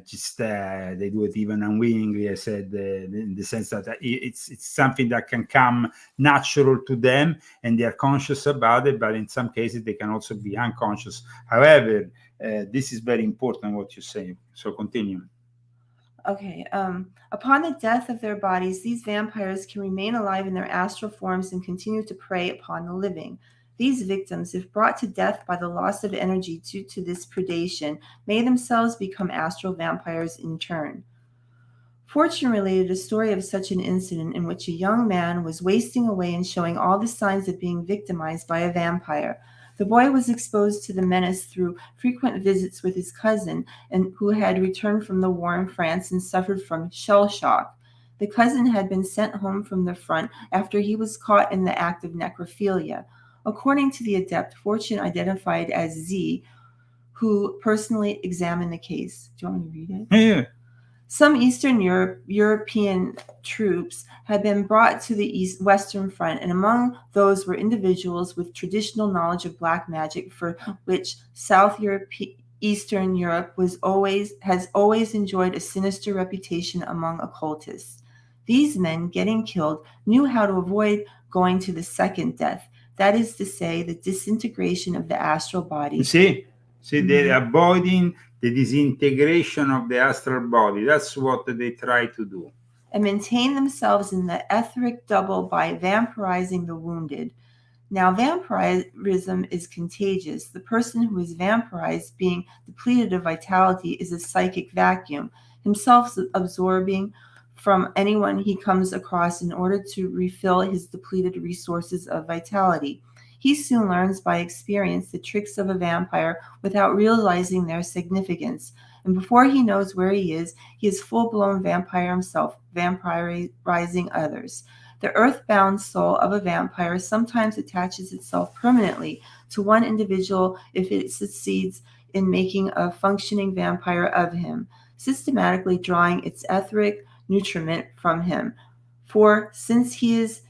just they do it even unwillingly. I said in the sense that it's something that can come natural to them and they are conscious about it, but in some cases they can also be unconscious. However, this is very important what you say, so continue. Okay. Upon the death of their bodies, these vampires can remain alive in their astral forms and continue to prey upon the living. These victims, if brought to death by the loss of energy due to this predation, may themselves become astral vampires in turn. Fortune related a story of such an incident in which a young man was wasting away and showing all the signs of being victimized by a vampire. The boy was exposed to the menace through frequent visits with his cousin, and who had returned from the war in France and suffered from shell shock. The cousin had been sent home from the front after he was caught in the act of necrophilia. According to the adept, Fortune identified as Z, who personally examined the case. Do you want me to read it? Yeah. Some Eastern European troops had been brought to the Western Front, and among those were individuals with traditional knowledge of black magic, for which Eastern Europe has always enjoyed a sinister reputation among occultists. These men, getting killed, knew how to avoid going to the second death, that is to say, the disintegration of the astral body. See, they're avoiding the disintegration of the astral body. That's what they try to do. And maintain themselves in the etheric double by vampirizing the wounded. Now, vampirism is contagious. The person who is vampirized, being depleted of vitality, is a psychic vacuum, himself absorbing from anyone he comes across in order to refill his depleted resources of vitality. He soon learns by experience the tricks of a vampire without realizing their significance. And before he knows where he is full-blown vampire himself, vampirizing others. The earthbound soul of a vampire sometimes attaches itself permanently to one individual if it succeeds in making a functioning vampire of him, systematically drawing its etheric nutriment from him. For since he is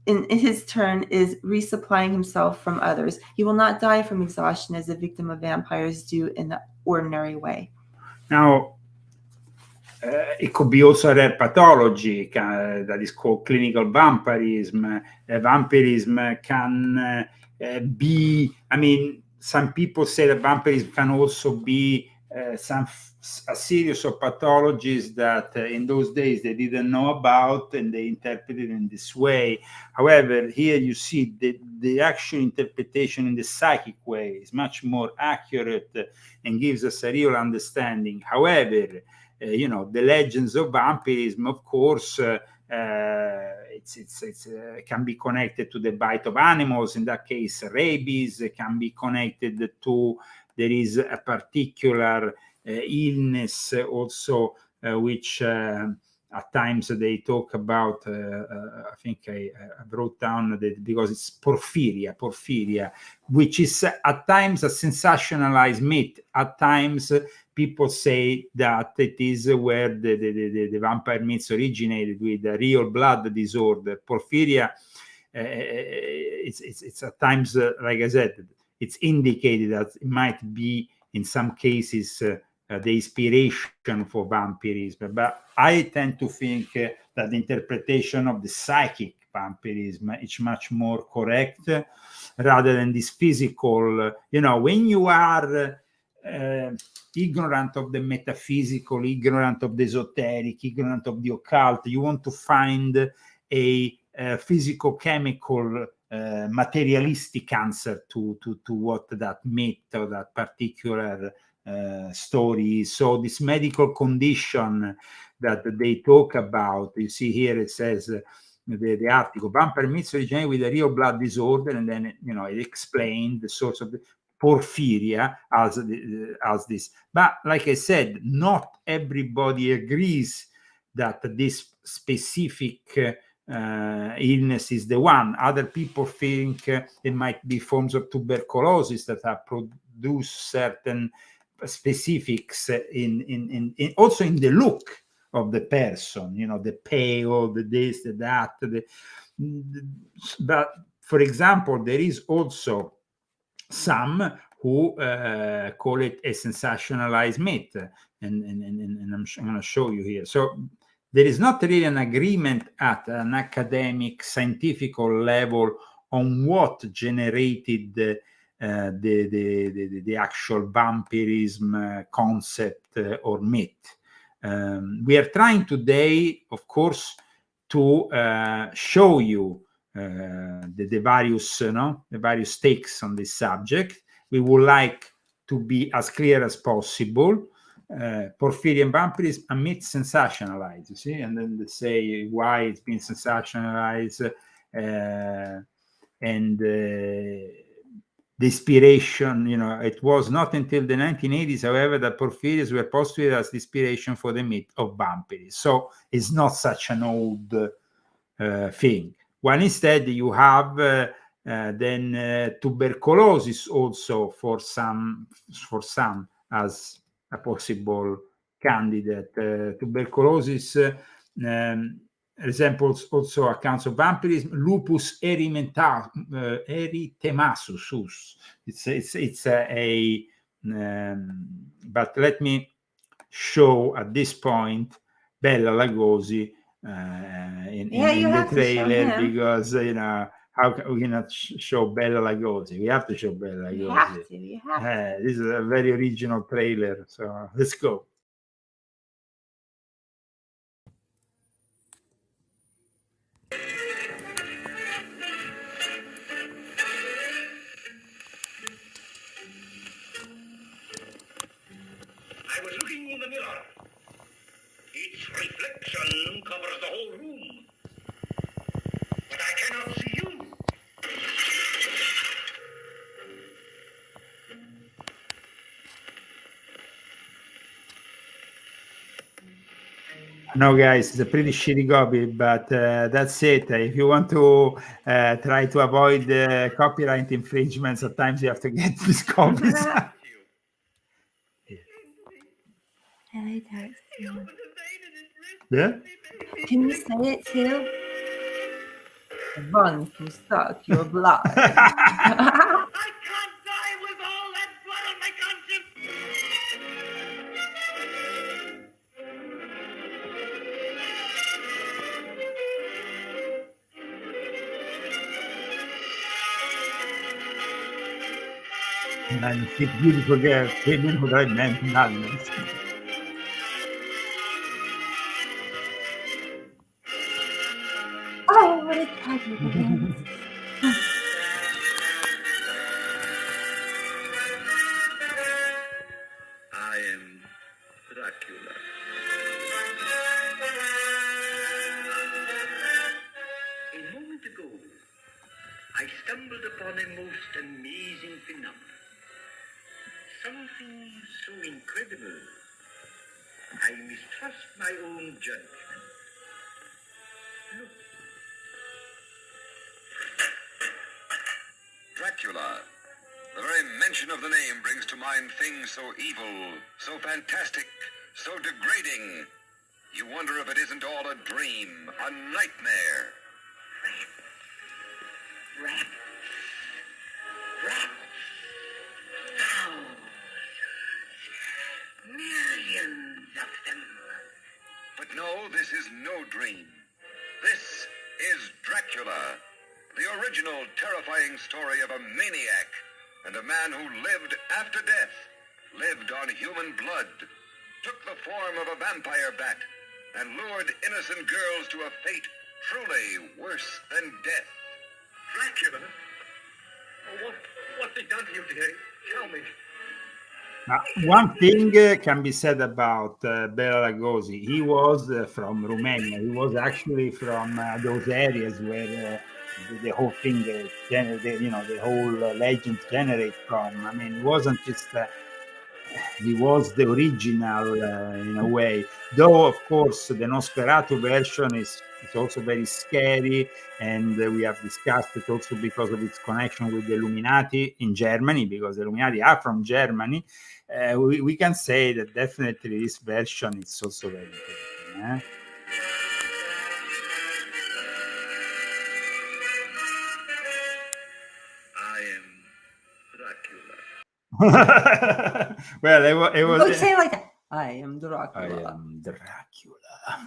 in his turn is resupplying himself from others, he will not die from exhaustion as a victim of vampires do in the ordinary way. Now, it could be also a rare pathology that is called clinical vampirism. Vampirism can be, some people say that vampirism can also be a series of pathologies that in those days they didn't know about and they interpreted in this way. However, here you see the actual interpretation in the psychic way is much more accurate and gives us a real understanding. However, the legends of vampirism, of course, it's can be connected to the bite of animals. In that case, rabies. It can be connected to, there is a particular illness also, which at times they talk about, I think I wrote down that because it's porphyria, which is at times a sensationalized myth. At times people say that it is where the vampire myths originated, with a real blood disorder. Porphyria, it's at times, like I said, it's indicated that it might be in some cases the inspiration for vampirism. But I tend to think that the interpretation of the psychic vampirism is much more correct rather than this physical. When you are ignorant of the metaphysical, ignorant of the esoteric, ignorant of the occult. You want to find a physico-chemical, materialistic answer to what that myth or that particular story is. So this medical condition that they talk about, you see here it says, the article, vampire myths originate with a real blood disorder, and then it explained the source of the porphyria as this. But like I said, not everybody agrees that this specific illness is the one. Other people think it might be forms of tuberculosis that have produced certain specifics in also in the look of the person, the pale, the this, the that. But for example, there is also some who call it a sensationalized myth, and I'm going to show you here. So there is not really an agreement at an academic, scientific level on what generated the actual vampirism concept or myth. We are trying today, of course, to show you the various takes on this subject. We would like to be as clear as possible. Porphyrian vampirism, a myth sensationalized, you see, and then they say why it's been sensationalized, and the inspiration, it was not until the 1980s, however, that porphyrians were postulated as the inspiration for the myth of vampirism. So it's not such an old thing. While instead you have then tuberculosis also for some as a possible candidate. Tuberculosis resembles also accounts of vampirism. Lupus erythematosus. It's a but let me show at this point Bella Lugosi in the trailer, because how can we not show Bella Lugosi? We have to show Bella Lugosi. You have to. This is a very original trailer, so let's go. I was looking in the mirror. Its reflection covers the whole room. But I cannot see you. No, guys, it's a pretty shitty copy, but that's it. If you want to try to avoid copyright infringements, at times you have to get these copies. I like that. Yeah? Can you say it too? Run to suck your blood. I can't die with all that blood on my conscience. And it's beautiful girl, women who are meant madness. Oh, what a tragic event. I am Dracula. A moment ago, I stumbled upon a most amazing phenomenon. Something so incredible, I mistrust my own judgment. Look. Dracula. The very mention of the name brings to mind things so evil, so fantastic, so degrading. You wonder if it isn't all a dream, a nightmare. Rats. Thousands. Millions of them. But no, this is no dream. This is Dracula, the original terrifying story of a maniac and a man who lived after death, lived on human blood, took the form of a vampire bat, and lured innocent girls to a fate truly worse than death. Dracula? What's he done to you today? Tell me. One thing can be said about Bela Lugosi. He was from Romania. He was actually from those areas where the whole thing, the whole legend generates from. I mean, it wasn't just. He was the original in a way, though of course the Nosferatu version is also very scary, and we have discussed it also because of its connection with the Illuminati in Germany, because the Illuminati are from Germany. We can say that definitely this version is also very interesting. I am Dracula. Well, it was. Say it like that. I am Dracula. I am Dracula.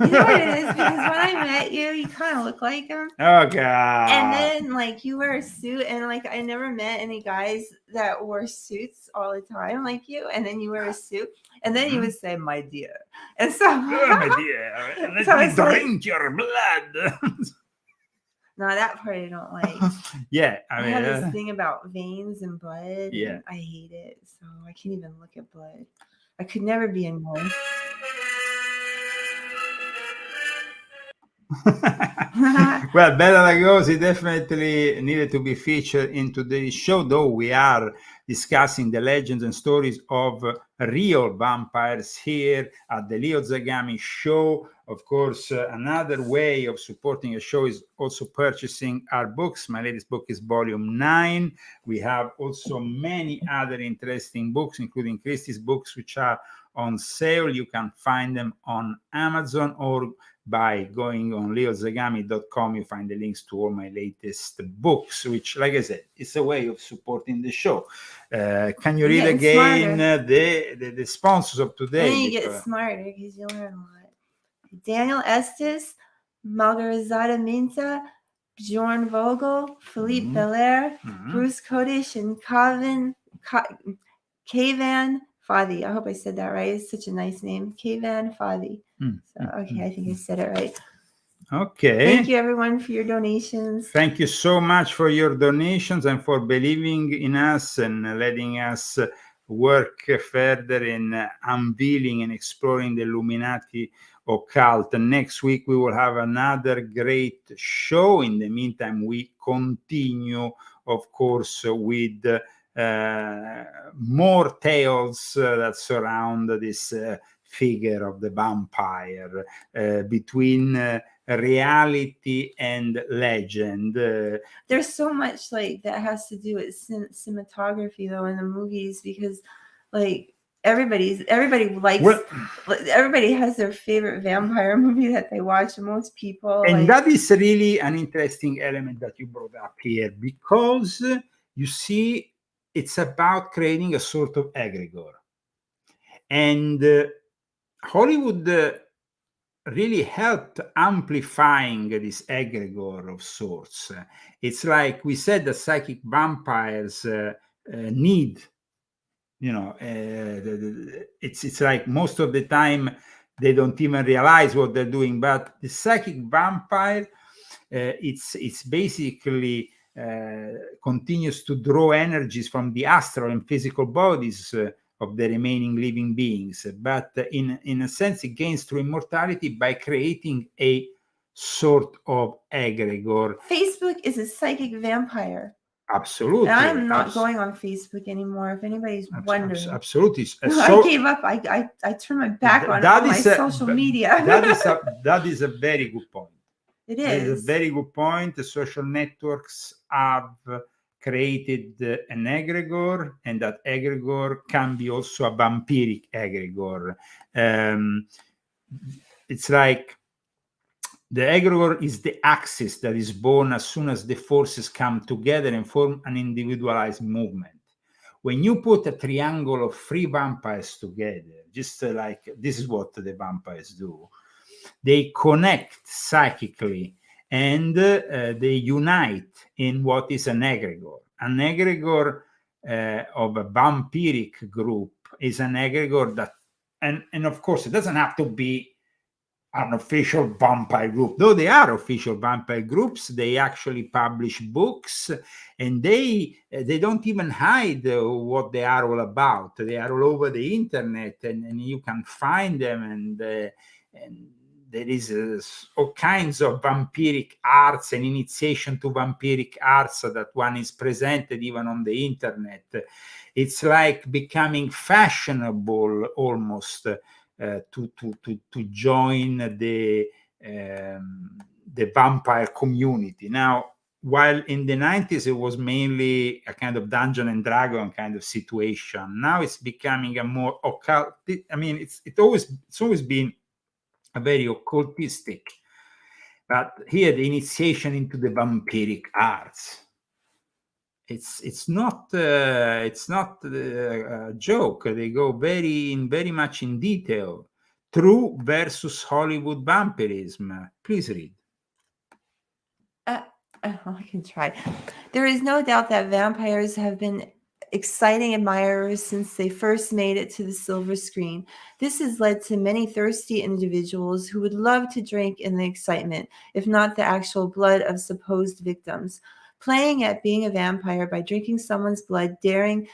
You know what it is? Because when I met you, you kind of look like him. Oh God! And then, like, you wear a suit, and like, I never met any guys that wore suits all the time like you. And then you wear a suit, and then you would say, "My dear," and so, oh, my dear, let so me it's like- drink your blood. No, that part I don't like. Yeah, I I mean, have this thing about veins and blood. Yeah. And I hate it, so I can't even look at blood. I could never be in one. well, Bela Lugosi definitely needed to be featured in today's show, though we are discussing the legends and stories of real vampires here at the Leo Zagami show. Of course, another way of supporting a show is also purchasing our books. My latest book is volume 9. We have also many other interesting books, including Christie's books, which are on sale. You can find them on Amazon or by going on leozagami.com. You find the links to all my latest books, which, like I said, it's a way of supporting the show. Can you read again the sponsors of today? Then you get smarter because you learn a lot. Daniel Estes, Margarizada Minta, Bjorn Vogel, Philippe Belair, Bruce Kodish, and Kavan Fadi. I hope I said that right. It's such a nice name. Kavan Fadi. So, okay, I think I said it right. Okay. Thank you, everyone, for your donations. Thank you so much for your donations and for believing in us and letting us work further in unveiling and exploring the Illuminati occult. And next week we will have another great show. In the meantime, we continue, of course, with more tales that surround this figure of the vampire between reality and legend. There's so much like that has to do with cinematography though in the movies, because like everybody has their favorite vampire movie that they watch, and most people, and that is really an interesting element that you brought up here, because you see it's about creating a sort of egregore, and Hollywood really helped amplifying this egregore of sorts. It's like we said, the psychic vampires need, it's like most of the time they don't even realize what they're doing. But the psychic vampire, it's basically continues to draw energies from the astral and physical bodies of the remaining living beings, but in a sense it gains through immortality by creating a sort of egregore. Facebook is a psychic vampire. Absolutely. And I'm not going on Facebook anymore, if anybody's wondering. Absolutely. I gave up. I turned my back on all my social media. that is a very good point. It is. It's a very good point. The social networks have created an egregore, and that egregore can be also a vampiric egregore. It's like the egregore is the axis that is born as soon as the forces come together and form an individualized movement. When you put a triangle of 3 vampires together, just like this is what the vampires do, they connect psychically and they unite in what is an egregore. An egregore of a vampiric group is an egregore that, and of course, it doesn't have to be an official vampire group, though they are official vampire groups. They actually publish books, and they don't even hide what they are all about. They are all over the internet, and you can find them, and there is all kinds of vampiric arts and initiation to vampiric arts that one is presented even on the internet. It's like becoming fashionable almost to join the vampire community. Now, while in the 90s it was mainly a kind of Dungeon and Dragon kind of situation, now it's becoming a more occult. I mean, it's always been a very occultistic, but here the initiation into the vampiric arts. It's not a joke. They go very much in detail. True versus Hollywood vampirism. Please read. I can try. There is no doubt that vampires have been exciting admirers since they first made it to the silver screen. This has led to many thirsty individuals who would love to drink in the excitement, if not the actual blood of supposed victims. Playing at being a vampire by drinking someone's blood during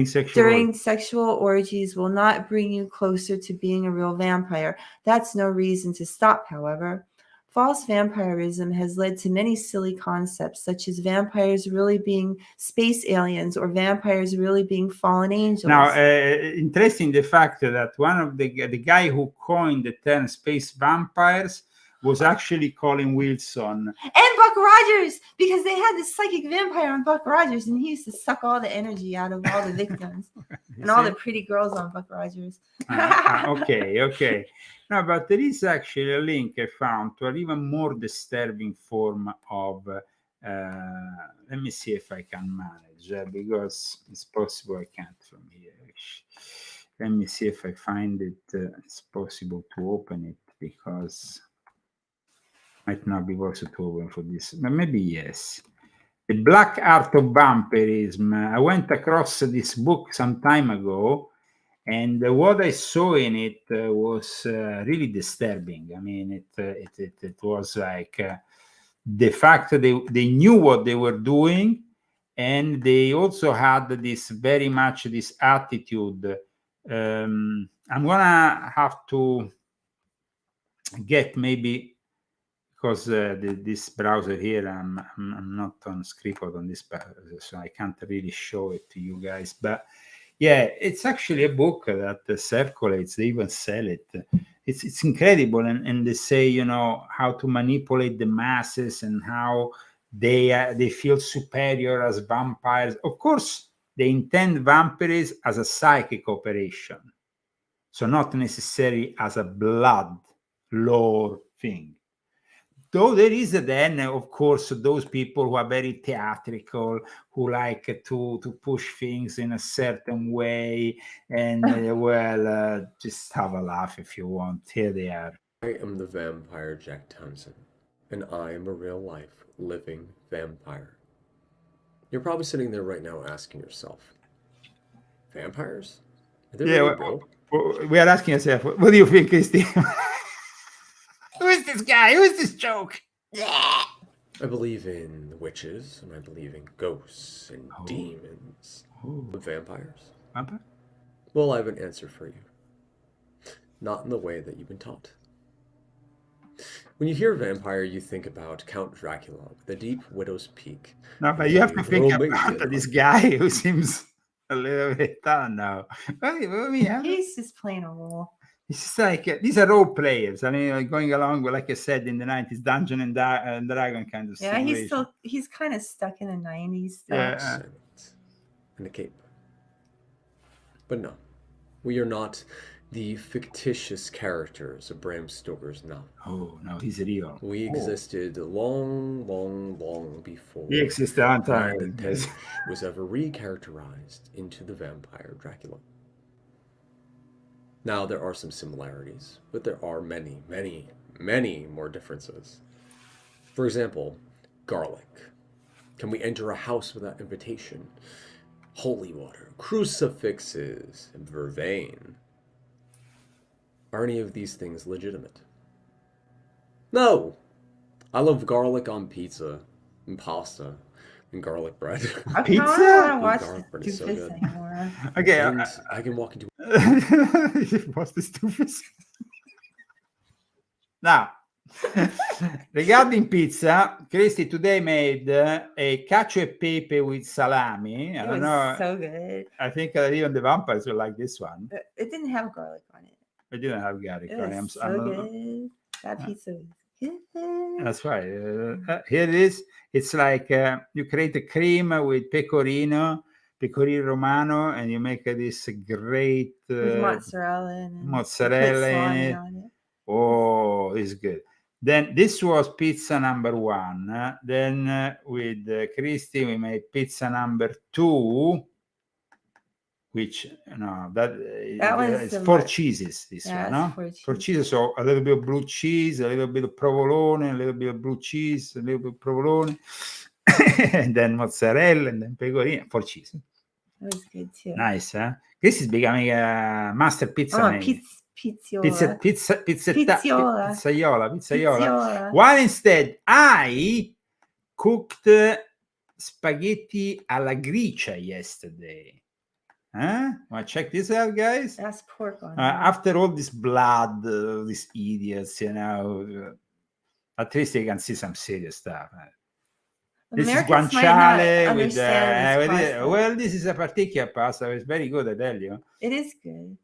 sexual orgies will not bring you closer to being a real vampire. That's no reason to stop, however. False vampirism has led to many silly concepts, such as vampires really being space aliens or vampires really being fallen angels. Now, interesting the fact that one of the guy who coined the term space vampires was actually Colin Wilson. And Buck Rogers, because they had this psychic vampire on Buck Rogers, and he used to suck all the energy out of all the victims and all the pretty girls on Buck Rogers. Okay. No, but there is actually a link I found to an even more disturbing form of, let me see if I can manage, because it's possible I can't from here. Let me see if I find it, it's possible to open it, because might not be possible to open for this, but maybe yes. The Black Art of Vampirism. I went across this book some time ago, and what I saw in it was really disturbing. I mean, it was like the fact that they knew what they were doing, and they also had very much this attitude. I'm gonna have to get maybe, because this browser here, I'm not on Scribd on this, so I can't really show it to you guys. But yeah, it's actually a book that circulates. They even sell it. It's incredible, and they say, how to manipulate the masses and how they feel superior as vampires. Of course, they intend vampirism as a psychic operation, so not necessarily as a blood lore thing. Though there is then, of course, those people who are very theatrical, who like to push things in a certain way, and just have a laugh if you want. Here they are. I am the vampire Jack Townsend, and I am a real-life, living vampire. You're probably sitting there right now asking yourself, vampires? Are they really real? We are asking ourselves, what do you think, Christy? Who is this guy? Who is this joke? I believe in witches, and I believe in ghosts and demons. But vampires? Vampire? Well, I have an answer for you. Not in the way that you've been taught. When you hear vampire, you think about Count Dracula, the deep widow's peak. No, but you have to think about this guy who seems a little bit, I don't know. He's just playing a role. It's just like these are role players. I mean, going along with, like I said, in the 90s, Dungeon and Dragon kind of situation. Yeah, he's kind of stuck in the 90s still. Yeah. And a cape. But no, we are not the fictitious characters of Bram Stoker's novel. Oh, no, he's real. We existed long before he existed on time. Was ever recharacterized into the vampire Dracula. Now, there are some similarities, but there are many more differences. For example, garlic. Can we enter a house without invitation? holy water, crucifixes, and vervain. Are any of these things legitimate? No! I love garlic on pizza, and pasta, and garlic bread. Pizza? I don't want to Garlic watch bread the is so doofus good. anymore. Okay. And I can walk into... What's the stupidest? Now, regarding pizza, Christy today made a cacio e pepe with salami. I It don't was know. so good. I think even the vampires will like this one. It didn't have garlic on it. I didn't have garlic It on it. was so good. That pizza was good. That's right. Here it is. It's like you create a cream with pecorino romano, and you make this great With mozzarella and mozzarella in it. on it. Oh, it's good. Then this was pizza number 1. Then with Christy, we made pizza number 2, which that was it's the 4 cheeses. This Yeah, one, it's no? 4 4 cheeses. So a little bit of blue cheese, a little bit of provolone, a little bit of blue cheese, a little bit of provolone, and then mozzarella, and then pecorino. 4 cheese. It was good too. Nice, huh? This is becoming a master pizza maker. Pizzaiolo. While instead I cooked spaghetti alla gricia yesterday. Huh? Want to check this out, guys? That's pork on after all this blood, these idiots, at least you can see some serious stuff. This is guanciale with well, this is a particular pasta. It's very good, I tell you. It is good.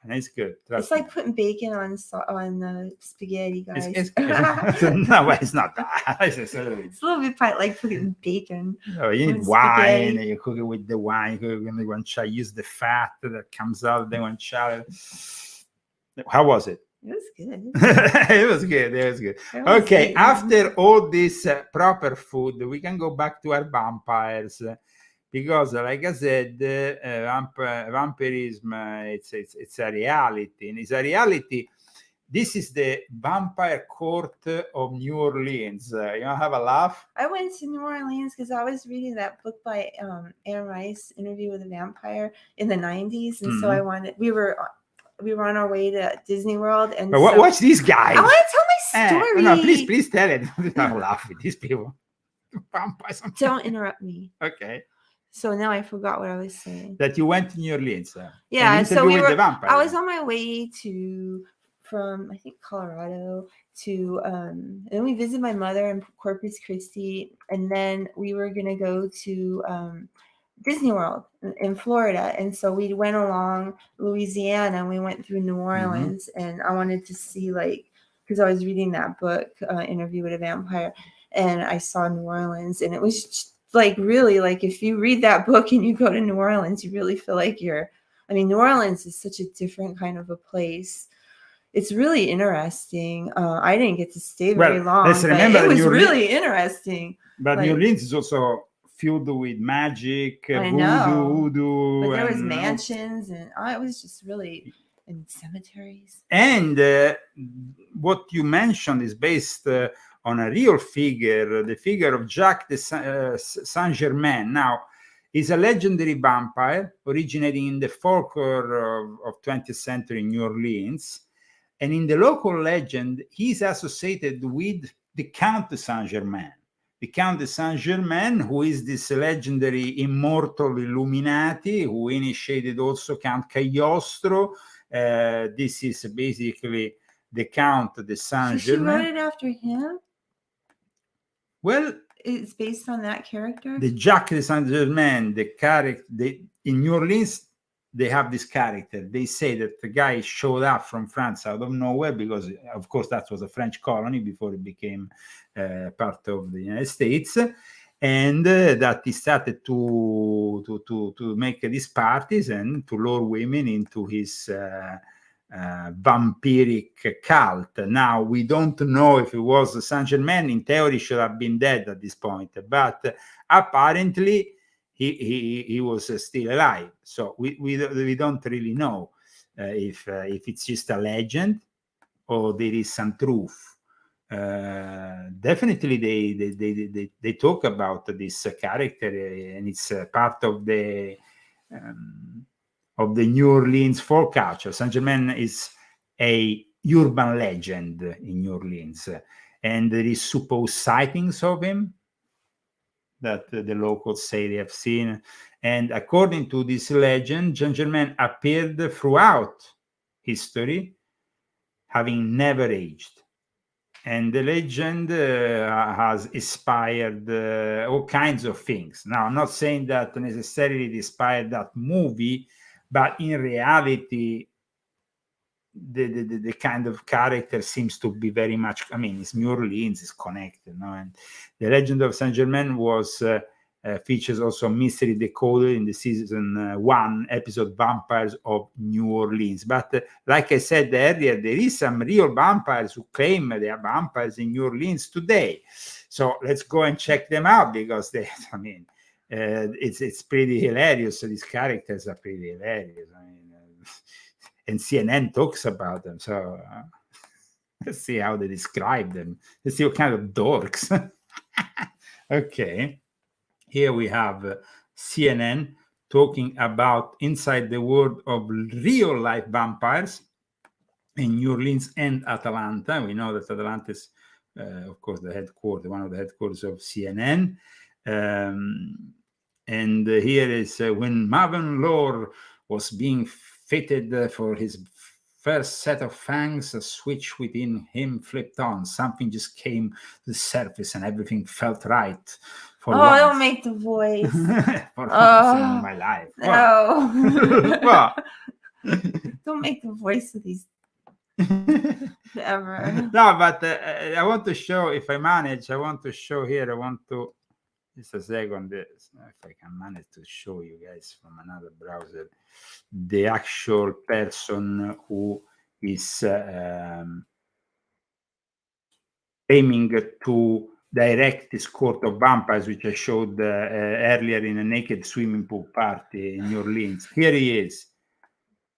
And it's good. It's like putting bacon on spaghetti, guys. No, it's not that. It's a little bit like putting bacon. No, you need wine. You cook it with the wine. You cook it with the guanciale. Use the fat that comes out of the guanciale. How was it? It was good. It was good. It was good. Okay, good. After all this proper food, we can go back to our vampires. Because, like I said, vampirism, it's a reality. And it's a reality. This is the vampire court of New Orleans. You want to have a laugh? I went to New Orleans because I was reading that book by Anne Rice, Interview with a Vampire, in the 90s. And so we were on our way to Disney World. And watch these guys. I want to tell my story. No, please tell it. Don't laugh with these people. Vampires. Don't interrupt me. Okay. So now I forgot what I was saying. That you went to New Orleans. Yeah, so I was on my way from I think Colorado to and we visited my mother in Corpus Christi, and then we were gonna go to Disney World in Florida, and so we went along Louisiana and we went through New Orleans, and I wanted to see because I was reading that book, Interview with a Vampire, and I saw New Orleans, and it was just, really, if you read that book and you go to New Orleans, you really feel like New Orleans is such a different kind of a place. It's really interesting. I didn't get to stay very long, let's remember it was really interesting. But New Orleans is also filled with magic, voodoo. But there was mansions, and it was just really in cemeteries. And what you mentioned is based on a real figure, the figure of Jacques de Saint-Germain. Now, he's a legendary vampire originating in the folklore of 20th century New Orleans. And in the local legend, he's associated with the Count de Saint-Germain. The Count de Saint-Germain, who is this legendary immortal Illuminati, who initiated also Count Cagliostro. This is basically the Count de Saint-Germain. So she wrote it after him? Well, it's based on that character. The Jacques de Saint-Germain, the character in New Orleans, they have this character. They say that the guy showed up from France out of nowhere because, of course, that was a French colony before it became part of the United States, and that he started to make these parties and to lure women into his vampiric cult. Now, we don't know if it was Saint-Germain. In theory, should have been dead at this point, but apparently he was still alive. So we don't really know if it's just a legend or there is some truth. Definitely they talk about this character, and it's part of the of the New Orleans folk culture. Saint-Germain is a urban legend in New Orleans, and there is supposed sightings of him that the locals say they have seen. And according to this legend, Saint-Germain appeared throughout history, having never aged. And the legend has inspired all kinds of things. Now, I'm not saying that necessarily it inspired that movie, but in reality, the kind of character seems to be very much, I mean, it's New Orleans, it's connected, no? And the legend of Saint-Germain was features also Mystery Decoded in the season 1 episode Vampires of New Orleans. But like I said earlier, there is some real vampires who claim they are vampires in New Orleans today. So let's go and check them out, because they, I mean, it's pretty hilarious. So these characters are pretty hilarious. I mean, and CNN talks about them. So let's see how they describe them. Let's see what kind of dorks. Okay. Here we have CNN talking about inside the world of real life vampires in New Orleans and Atlanta. We know that Atlanta is, of course, the headquarters, one of the headquarters of CNN. And here is when Marvin Lore was being fitted for his first set of fangs, a switch within him flipped on. Something just came to the surface and everything felt right. For once. Don't make the voice. For once in my life. No. What? Don't make the voice of these ever. No, but I want to show, if I manage, I want to show here, I want to, just a second, if I can manage to show you guys from another browser, the actual person who is aiming to direct this court of vampires, which I showed earlier in a naked swimming pool party in New Orleans. Here he is.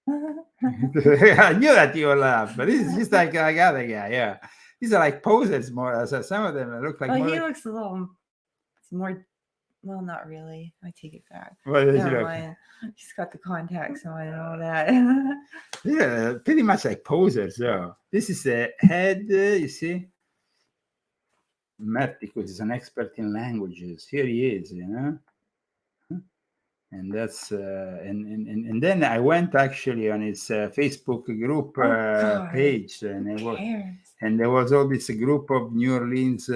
I knew that you would laugh, but this is just like other guy. Yeah, these are like posers more. So some of them look like. Oh, more he like... looks a little. It's more. Well, not really. I take it back. What does he Never look? mind. He's got the contacts on and all that. Yeah, pretty much like posers. So this is the head. You see. Merticus is an expert in languages. Here he is, you know, and that's and then I went actually on his Facebook group page, and there was all this group of New Orleans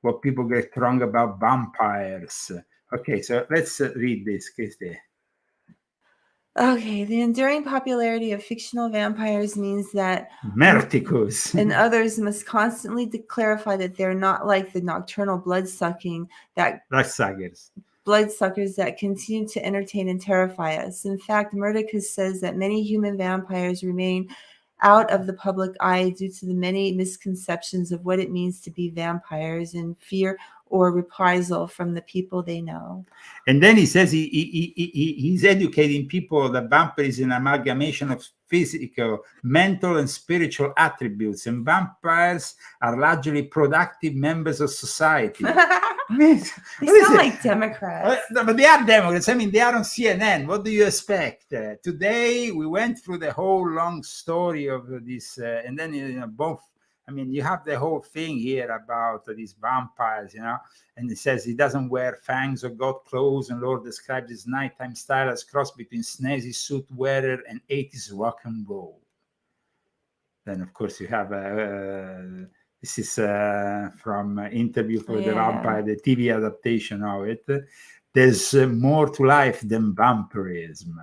what people get wrong about vampires. Okay, so let's read this, Christy. Okay, the enduring popularity of fictional vampires means that Merticus and others must constantly clarify that they're not like the nocturnal bloodsuckers that continue to entertain and terrify us. In fact, Merticus says that many human vampires remain out of the public eye due to the many misconceptions of what it means to be vampires and fear or reprisal from the people they know. And then he says he's educating people that vampire is an amalgamation of physical, mental, and spiritual attributes, and vampires are largely productive members of society. They sound like Democrats. But they are Democrats. I mean, they are on CNN. What do you expect? Today, we went through the whole long story of this, and then, you know, both. I mean, you have the whole thing here about these vampires, you know, and it says he doesn't wear fangs or got clothes, and Lord describes his nighttime style as cross between snazzy suit wearer and 80s rock and roll. Then, of course, you have this is from Interview for the Vampire, the TV adaptation of it. There's more to life than vampirism.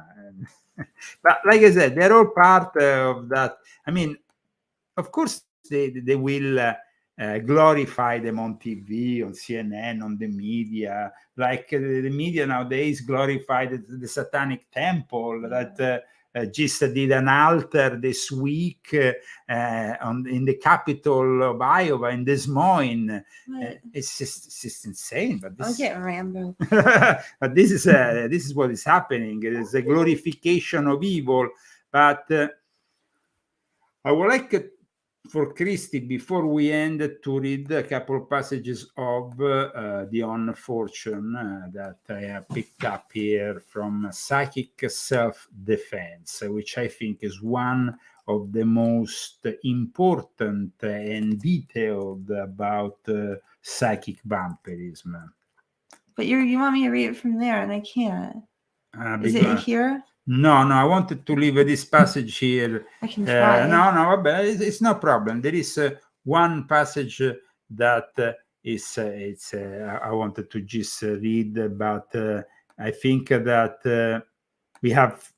But like I said, they're all part of that. I mean, of course, they will glorify them on TV, on CNN, on the media. Like the media nowadays glorify the Satanic Temple that just did an altar this week in the capital of Iowa, in Des Moines. It's just insane. But this, I'll get Rambo. But this is what is happening. It is a glorification of evil. But I would like for Christy, before we end, to read a couple of passages of The On Fortune that I have picked up here from Psychic Self-Defense, which I think is one of the most important and detailed about psychic vampirism. But you want me to read it from there, and I can't. Is it Because- here? No, I wanted to leave this passage here. I can try. No, but it's no problem. There is one passage that I wanted to just read, but I think that we have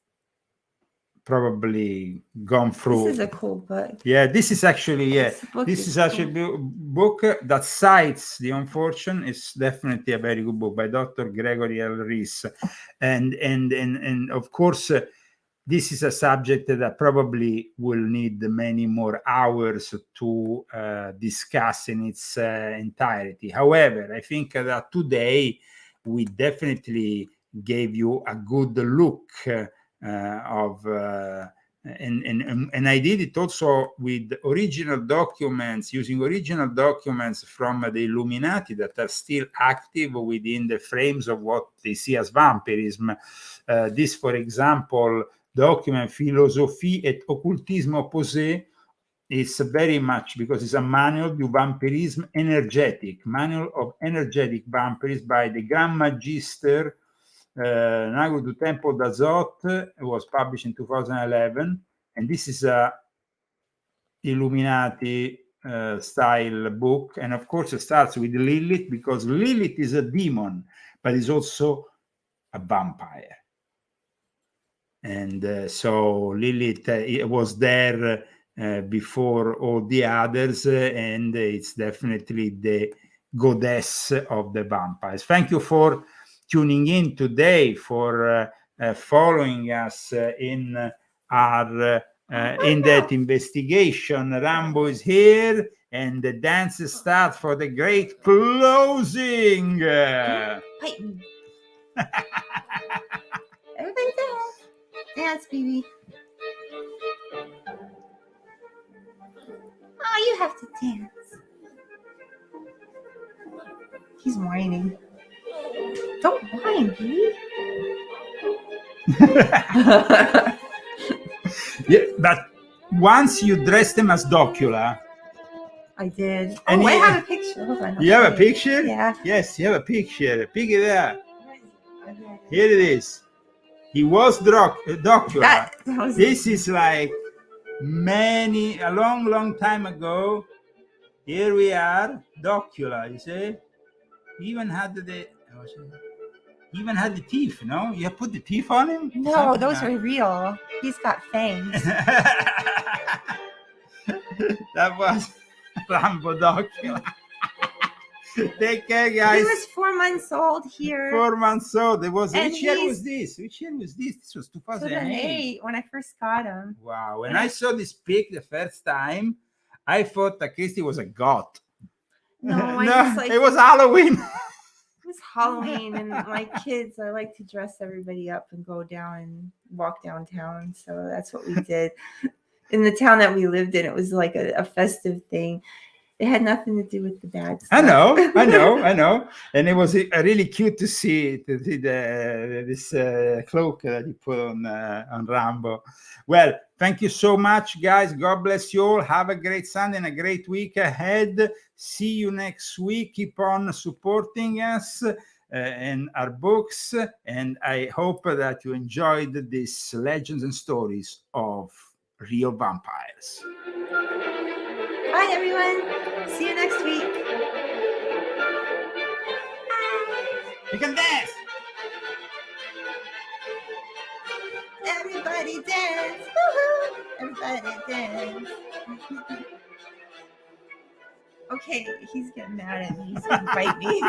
probably gone through. This is a cool book. Yeah, this is actually This is actually a book that cites The Unfortunate. It's definitely a very good book by Dr. Gregory L. Reese, and of course this is a subject that probably will need many more hours to discuss in its entirety. However, I think that today we definitely gave you a good look of and I did it also with original documents, using original documents from the Illuminati that are still active within the frames of what they see as vampirism. This, for example, document Philosophie et Occultisme Opposé is very much, because it's a manual du vampirisme énergétique, manual of energetic vampirism by the Grand Magister Nago du Tempo d'Azot. It was published in 2011, and this is a Illuminati style book. And of course, it starts with Lilith, because Lilith is a demon, but is also a vampire. And so Lilith it was there before all the others, and it's definitely the goddess of the vampires. Thank you for tuning in today, for following us in our in-depth investigation. Rambo is here, and the dance starts for the great closing. Everybody dance. Dance, baby. Oh, you have to dance. He's whining. Don't whine, baby. Yeah, but once you dressed him as Docula. I did. And I have a picture. Hold on. You have a picture? Yeah. Yes, you have a picture. Pick it up. Here it is. He was Docula. That was This is like a long time ago. Here we are, Docula. You see, he even had the teeth. No, you put the teeth on him. No, those are real. He's got fangs. That was Rambo Docula. Take care, guys. He was 4 months old here. 4 months old. There was. And Which year was this? This was 2008. When I first got him. Wow. When I saw this pic the first time, I thought that Christy was a goth. No, it was Halloween. It was Halloween, and my kids, I like to dress everybody up and go down and walk downtown. So that's what we did. In the town that we lived in, it was like a festive thing. It had nothing to do with the bad stuff. I know. And it was really cute to see this cloak that you put on Rambo. Well, thank you so much, guys. God bless you all. Have a great Sunday and a great week ahead. See you next week. Keep on supporting us and our books. And I hope that you enjoyed these legends and stories of real vampires. Bye, everyone. See you next week. You can dance. Everybody dance. Woo-hoo. Everybody dance. Okay, he's getting mad at me. He's going to bite me.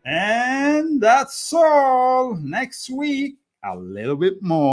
And that's all. Next week, a little bit more.